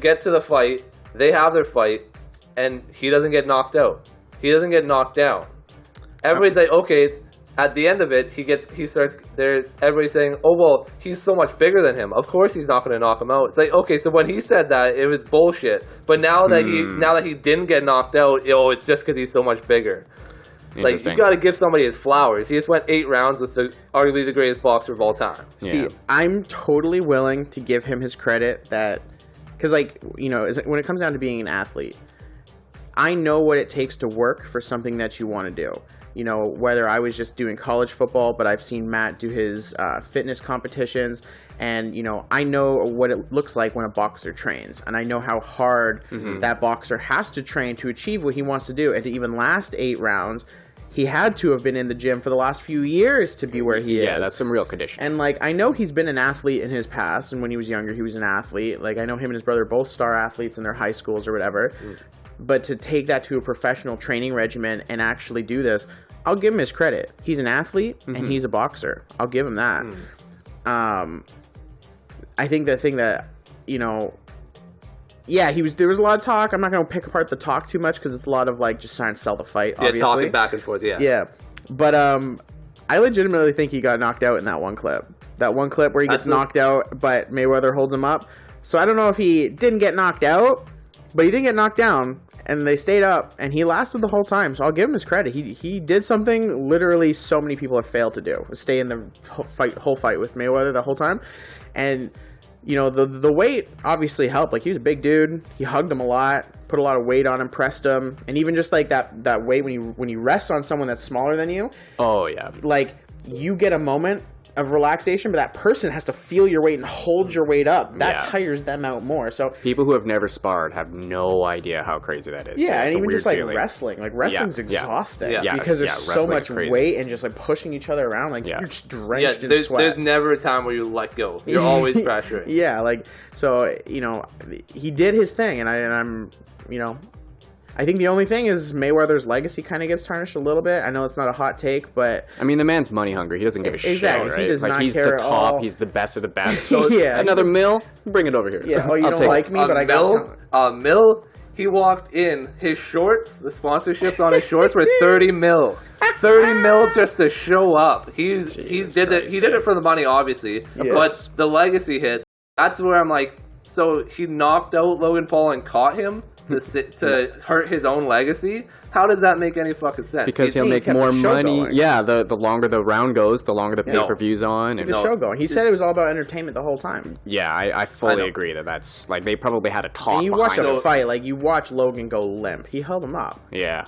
get to the fight. They have their fight, and he doesn't get knocked out. He doesn't get knocked down. Everybody's like, okay. At the end of it, everybody's saying, oh, well, he's so much bigger than him. Of course he's not going to knock him out. It's like, okay, so when he said that, it was bullshit. But now that he didn't get knocked out, it's just because he's so much bigger. It's like, you got to give somebody his flowers. He just went 8 rounds with arguably the greatest boxer of all time. Yeah. See, I'm totally willing to give him his credit because, like, you know, when it comes down to being an athlete, I know what it takes to work for something that you want to do. You know, whether I was just doing college football, but I've seen Matt do his fitness competitions, and, you know, I know what it looks like when a boxer trains, and I know how hard that boxer has to train to achieve what he wants to do, and to even last 8 rounds, he had to have been in the gym for the last few years to be where he is. Yeah, that's some real conditioning. And, like, I know he's been an athlete in his past, and when he was younger, he was an athlete. Like, I know him and his brother both star athletes in their high schools or whatever. But to take that to a professional training regimen and actually do this, I'll give him his credit. He's an athlete, and he's a boxer. I'll give him that. I think the thing that, you know... Yeah, there was a lot of talk. I'm not going to pick apart the talk too much because it's a lot of, like, just trying to sell the fight, obviously. Yeah, talking back and forth, yeah. Yeah. But I legitimately think he got knocked out in that one clip. That one clip where he gets knocked out, but Mayweather holds him up. So I don't know if he didn't get knocked out, but he didn't get knocked down, and they stayed up, and he lasted the whole time. So I'll give him his credit. He did something literally so many people have failed to do. Stay in the whole fight with Mayweather the whole time. And... You know, the weight obviously helped. Like, he was a big dude. He hugged him a lot, put a lot of weight on him, pressed him. And even just, like, that weight when you rest on someone that's smaller than you. Oh, yeah. Like, you get a moment of relaxation, but that person has to feel your weight and hold your weight up. That tires them out more. So people who have never sparred have no idea how crazy that is. Yeah, too. and even just like wrestling. Like, wrestling's exhausting. Yeah. Because there's so much weight and just like pushing each other around. Like, you're just drenched in sweat. There's never a time where you let go. You're always pressuring. Yeah, like, so, you know, he did his thing, and I'm, you know, I think the only thing is Mayweather's legacy kind of gets tarnished a little bit. I know it's not a hot take, but... I mean, the man's money hungry. He doesn't give a shit, right? He does like, not he's care the at top. all. He's the best of the best. So Yeah, another mill? Bring it over here. Yeah, oh, you don't like me, but I got Mill, he walked in, his shorts, the sponsorships on his shorts were 30 mil. 30 mil just to show up. He did it for the money, obviously, but the legacy hit, that's where I'm like, so he knocked out Logan Paul and caught him to hurt his own legacy? How does that make any fucking sense? Because he'll make more money. Going. Yeah, the longer the round goes, the longer the pay-per-view's on. And the show going. He said it was all about entertainment the whole time. Yeah, I fully agree that's, like, they probably had a talk and you watch a fight, like, you watch Logan go limp. He held him up. Yeah.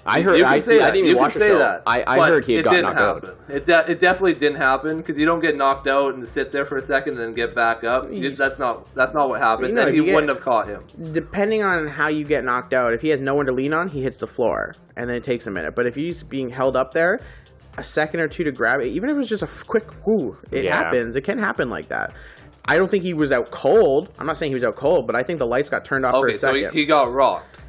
I heard. I didn't even watch the show. I heard he had gotten knocked out. It definitely didn't happen because you don't get knocked out and sit there for a second and then get back up. That's not what happens, and he wouldn't have caught him. Depending on how you get knocked out, if he has no one to lean on, he hits the floor, and then it takes a minute. But if he's being held up there, a second or two to grab it, even if it was just a quick whoo, it happens. It can happen like that. I don't think he was out cold. I'm not saying he was out cold, but I think the lights got turned off for a second. So he got rocked.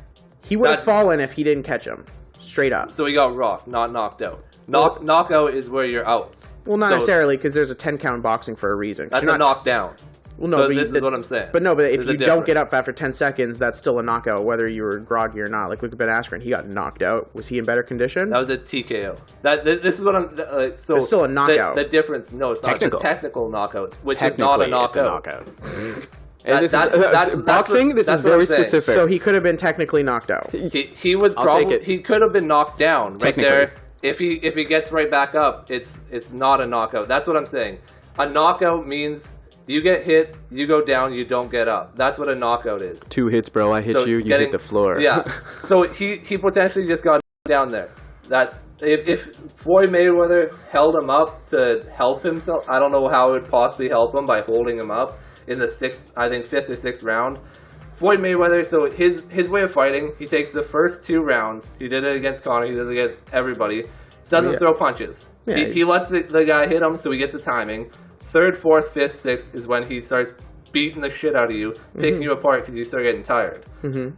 He would have fallen if he didn't catch him. Straight up. So he got rocked, not knocked out. Knockout is where you're out. Well, not necessarily, because there's a 10-count boxing for a reason. That's a knockdown. Well, no, so this is what I'm saying. But if you don't get up after 10 seconds, that's still a knockout, whether you were groggy or not. Like, look at Ben Askren. He got knocked out. Was he in better condition? That was a TKO. This is what I'm... so it's still a knockout. The difference... No, it's not. It's a technical knockout, which is not a knockout. Boxing. This is very specific. So he could have been technically knocked out. He was probably he could have been knocked down right there. If he gets right back up, it's not a knockout. That's what I'm saying. A knockout means you get hit, you go down, you don't get up. That's what a knockout is. 2 hits, bro. I hit you hit the floor. Yeah. So he potentially just got down there. That if Floyd Mayweather held him up to help himself, I don't know how it would possibly help him by holding him up. In the 5th or 6th round, Floyd Mayweather. So his way of fighting, he takes the first 2 rounds. He did it against Conor. He does it against everybody. Doesn't throw punches. Yeah, he lets the guy hit him, so he gets the timing. 3rd, 4th, 5th, 6th is when he starts beating the shit out of you, picking you apart because you start getting tired.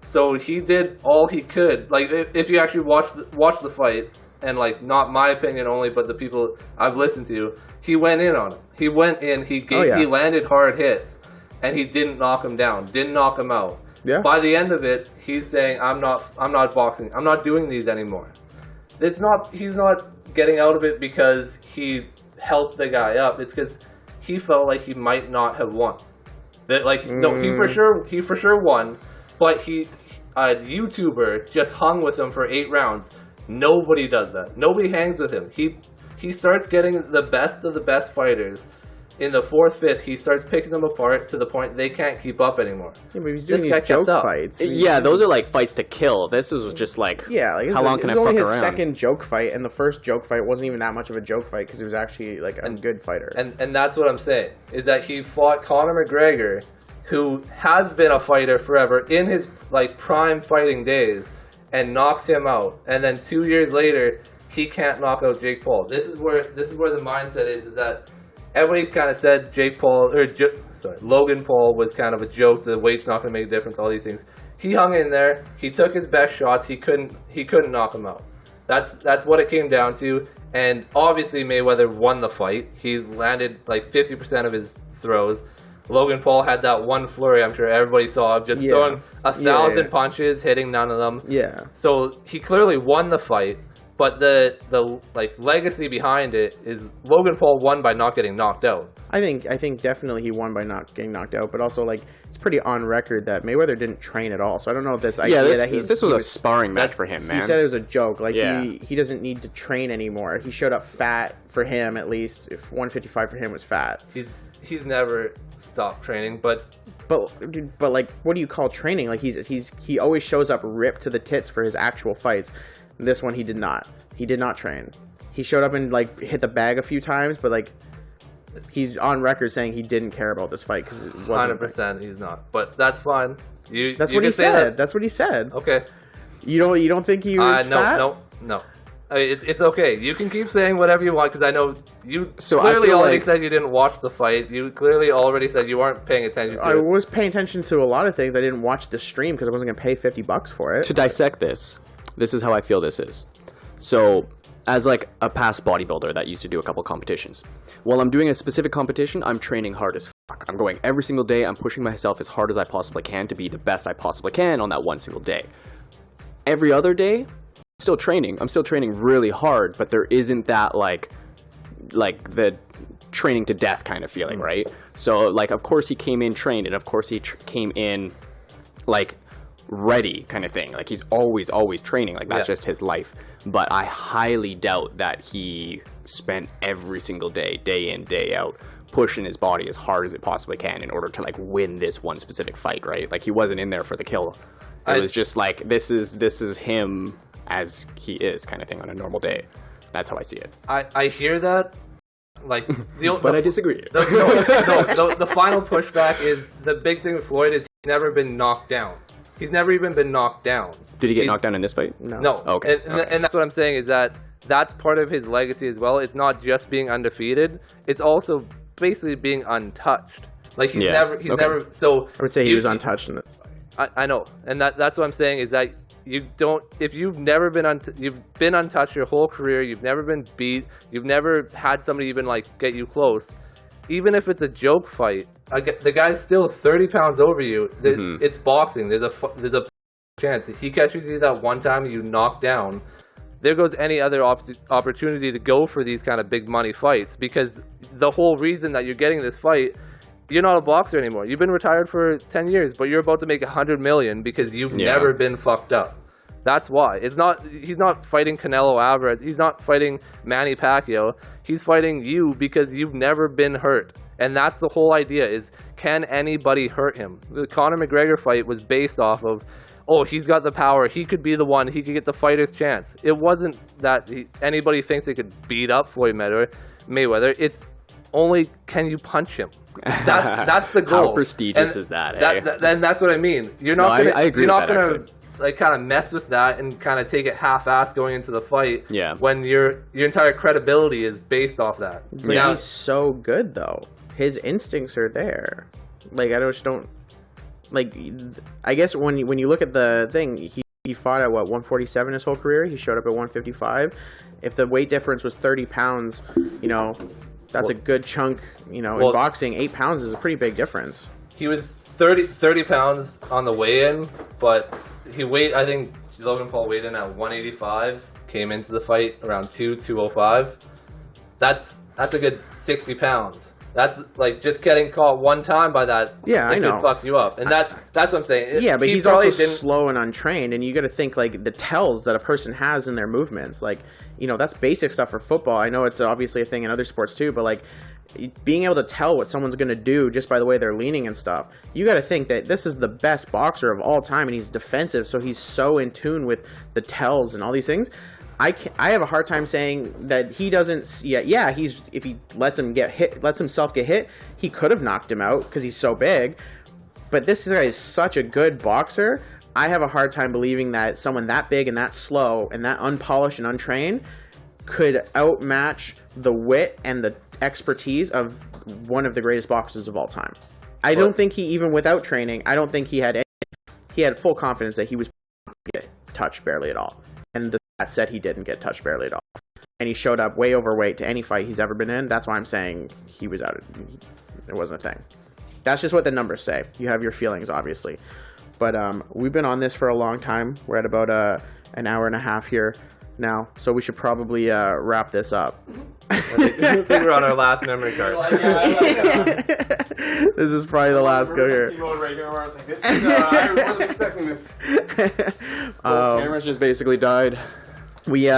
So he did all he could. Like, if you actually watch the fight, and, like, not my opinion only, but the people I've listened to, he went in on him. He went in. He landed hard hits. And he didn't knock him down, didn't knock him out. Yeah. By the end of it, he's saying, I'm not boxing. I'm not doing these anymore. He's not getting out of it because he helped the guy up. It's because he felt like he might not have won. No, he for sure won, but a YouTuber just hung with him for 8 rounds. Nobody does that. Nobody hangs with him. He starts getting the best of the best fighters. In the 4th, 5th, he starts picking them apart to the point they can't keep up anymore. Yeah, but he's doing these joke fights. Yeah, those are like fights to kill. This was just like, how long can I fuck around? It was only his second joke fight, and the first joke fight wasn't even that much of a joke fight because he was actually like a good fighter. And that's what I'm saying, is that he fought Conor McGregor, who has been a fighter forever in his like prime fighting days, and knocks him out. And then 2 years later, he can't knock out Jake Paul. This is where the mindset is that everybody kind of said Logan Paul was kind of a joke. The weight's not going to make a difference. All these things. He hung in there. He took his best shots. He couldn't knock him out. That's what it came down to. And obviously Mayweather won the fight. He landed like 50% of his throws. Logan Paul had that one flurry, I'm sure everybody saw, of just throwing 1,000 punches, hitting none of them. Yeah. So he clearly won the fight, but the like legacy behind it is Logan Paul won by not getting knocked out. I think definitely he won by not getting knocked out, but also like it's pretty on record that Mayweather didn't train at all. So I don't know if this idea that this was a sparring match for him, man. He said it was a joke. Like he doesn't need to train anymore. He showed up fat for him at least. If 155 for him was fat. He's never stopped training, but like what do you call training? Like he always shows up ripped to the tits for his actual fights. This one he did not. He did not train. He showed up and like hit the bag a few times, but like he's on record saying he didn't care about this fight because it wasn't. 100% he's not. But that's fine. That's what he said. That's what he said. Okay. You don't think he was fat? No. I mean, it's okay. You can keep saying whatever you want because I know you clearly already said you didn't watch the fight. You clearly already said you weren't paying attention to it. I was paying attention to a lot of things. I didn't watch the stream because I wasn't going to pay $50 for it. To dissect this is how I feel this is. So, as like a past bodybuilder that used to do a couple competitions, while I'm doing a specific competition, I'm training hard as fuck. I'm going every single day. I'm pushing myself as hard as I possibly can to be the best I possibly can on that one single day. Every other day, still training. I'm still training really hard, but there isn't that like the training to death kind of feeling, right? So like, of course he came in trained, and of course he came in like ready kind of thing. Like he's always training. Like that's just his life. But I highly doubt that he spent every single day in, day out, pushing his body as hard as it possibly can in order to like win this one specific fight, right? Like he wasn't in there for the kill. It was just like this is him as he is kind of thing on a normal day. That's how I see it. I hear that. Like, but I disagree. The final pushback is the big thing with Floyd is he's never been knocked down. He's never even been knocked down. Did he get knocked down in this fight? No. Okay. And that's what I'm saying is that's part of his legacy as well. It's not just being undefeated. It's also basically being untouched. Like he's never. So I would say he was untouched in this. I know, and that's what I'm saying is that you don't. If you've never been you've been untouched your whole career. You've never been beat. You've never had somebody even like get you close. Even if it's a joke fight, the guy's still 30 pounds over you. It's boxing. There's a chance if he catches you that one time you knock down. There goes any other opportunity to go for these kind of big money fights, because the whole reason that you're getting this fight, you're not a boxer anymore. You've been retired for 10 years, but you're about to make $100 million because you've never been fucked up. That's why. He's not fighting Canelo Alvarez. He's not fighting Manny Pacquiao. He's fighting you because you've never been hurt. And that's the whole idea is, can anybody hurt him? The Conor McGregor fight was based off of, oh, he's got the power. He could be the one. He could get the fighter's chance. It wasn't that anybody thinks they could beat up Floyd Mayweather. It's only, can you punch him? That's the goal. How prestigious is that? Then that's what I mean. You're not gonna like kind of mess with that and kind of take it half-assed going into the fight. Yeah. When your entire credibility is based off that. But he's so good though. His instincts are there. Like I just don't. Like I guess when you look at the thing, he fought at what 147 his whole career. He showed up at 155. If the weight difference was 30 pounds, that's a good chunk. In boxing, 8 pounds is a pretty big difference. He was 30 pounds on the weigh-in, but I think Logan Paul weighed in at 185, came into the fight around 205. That's a good 60 pounds. That's like just getting caught one time by that. Yeah, I know. Could fuck you up, and that's what I'm saying. Yeah, but he's also slow and untrained, and you got to think like the tells that a person has in their movements. Like, that's basic stuff for football. I know it's obviously a thing in other sports too, but like being able to tell what someone's going to do just by the way they're leaning and stuff. You got to think that this is the best boxer of all time, and he's defensive, so he's so in tune with the tells and all these things. I have a hard time saying that he doesn't. Yeah. If he lets himself get hit, he could have knocked him out because he's so big. But this guy is such a good boxer. I have a hard time believing that someone that big and that slow and that unpolished and untrained could outmatch the wit and the expertise of one of the greatest boxers of all time. I don't think he, even without training, I don't think he had full confidence that he was get touched barely at all. And the stat said he didn't get touched barely at all. And he showed up way overweight to any fight he's ever been in. That's why I'm saying he was out. It wasn't a thing. That's just what the numbers say. You have your feelings, obviously. But we've been on this for a long time. We're at about an hour and a half here now. So we should probably wrap this up. I think we're on our last memory card. This is probably the last go here. Right here where I was like, I wasn't expecting this. Cameras just basically died. We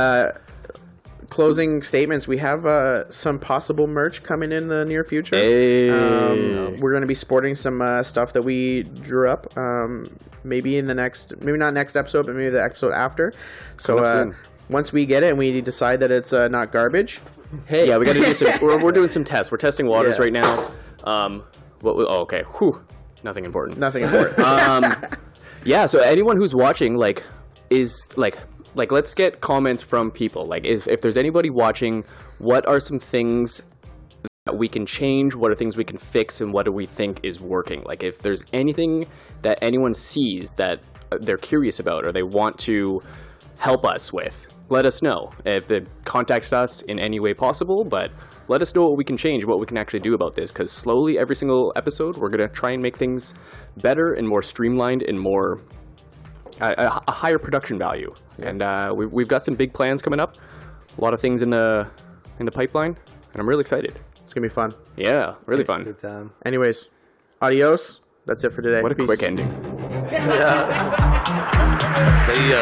closing statements. We have some possible merch coming in the near future. Hey. We're going to be sporting some stuff that we drew up. Maybe in the next, maybe not next episode, but maybe the episode after. So once we get it and we decide that it's not garbage. Hey, yeah, we got to do some. We're doing some tests. We're testing waters right now. Okay. Whew. Nothing important. Nothing important. Yeah. So anyone who's watching, let's get comments from people. Like, if there's anybody watching, what are some things that we can change? What are things we can fix? And what do we think is working? Like, if there's anything that anyone sees that they're curious about or they want to help us with, let us know. If they contact us in any way possible, but let us know what we can change, what we can actually do about this, because slowly, every single episode, we're going to try and make things better and more streamlined and more a higher production value. And we've got some big plans coming up, a lot of things in the pipeline, and I'm really excited. It's going to be fun. Yeah, really fun. Good time. Anyways, adios. That's it for today. What a Peace. quick ending. Yeah. See ya.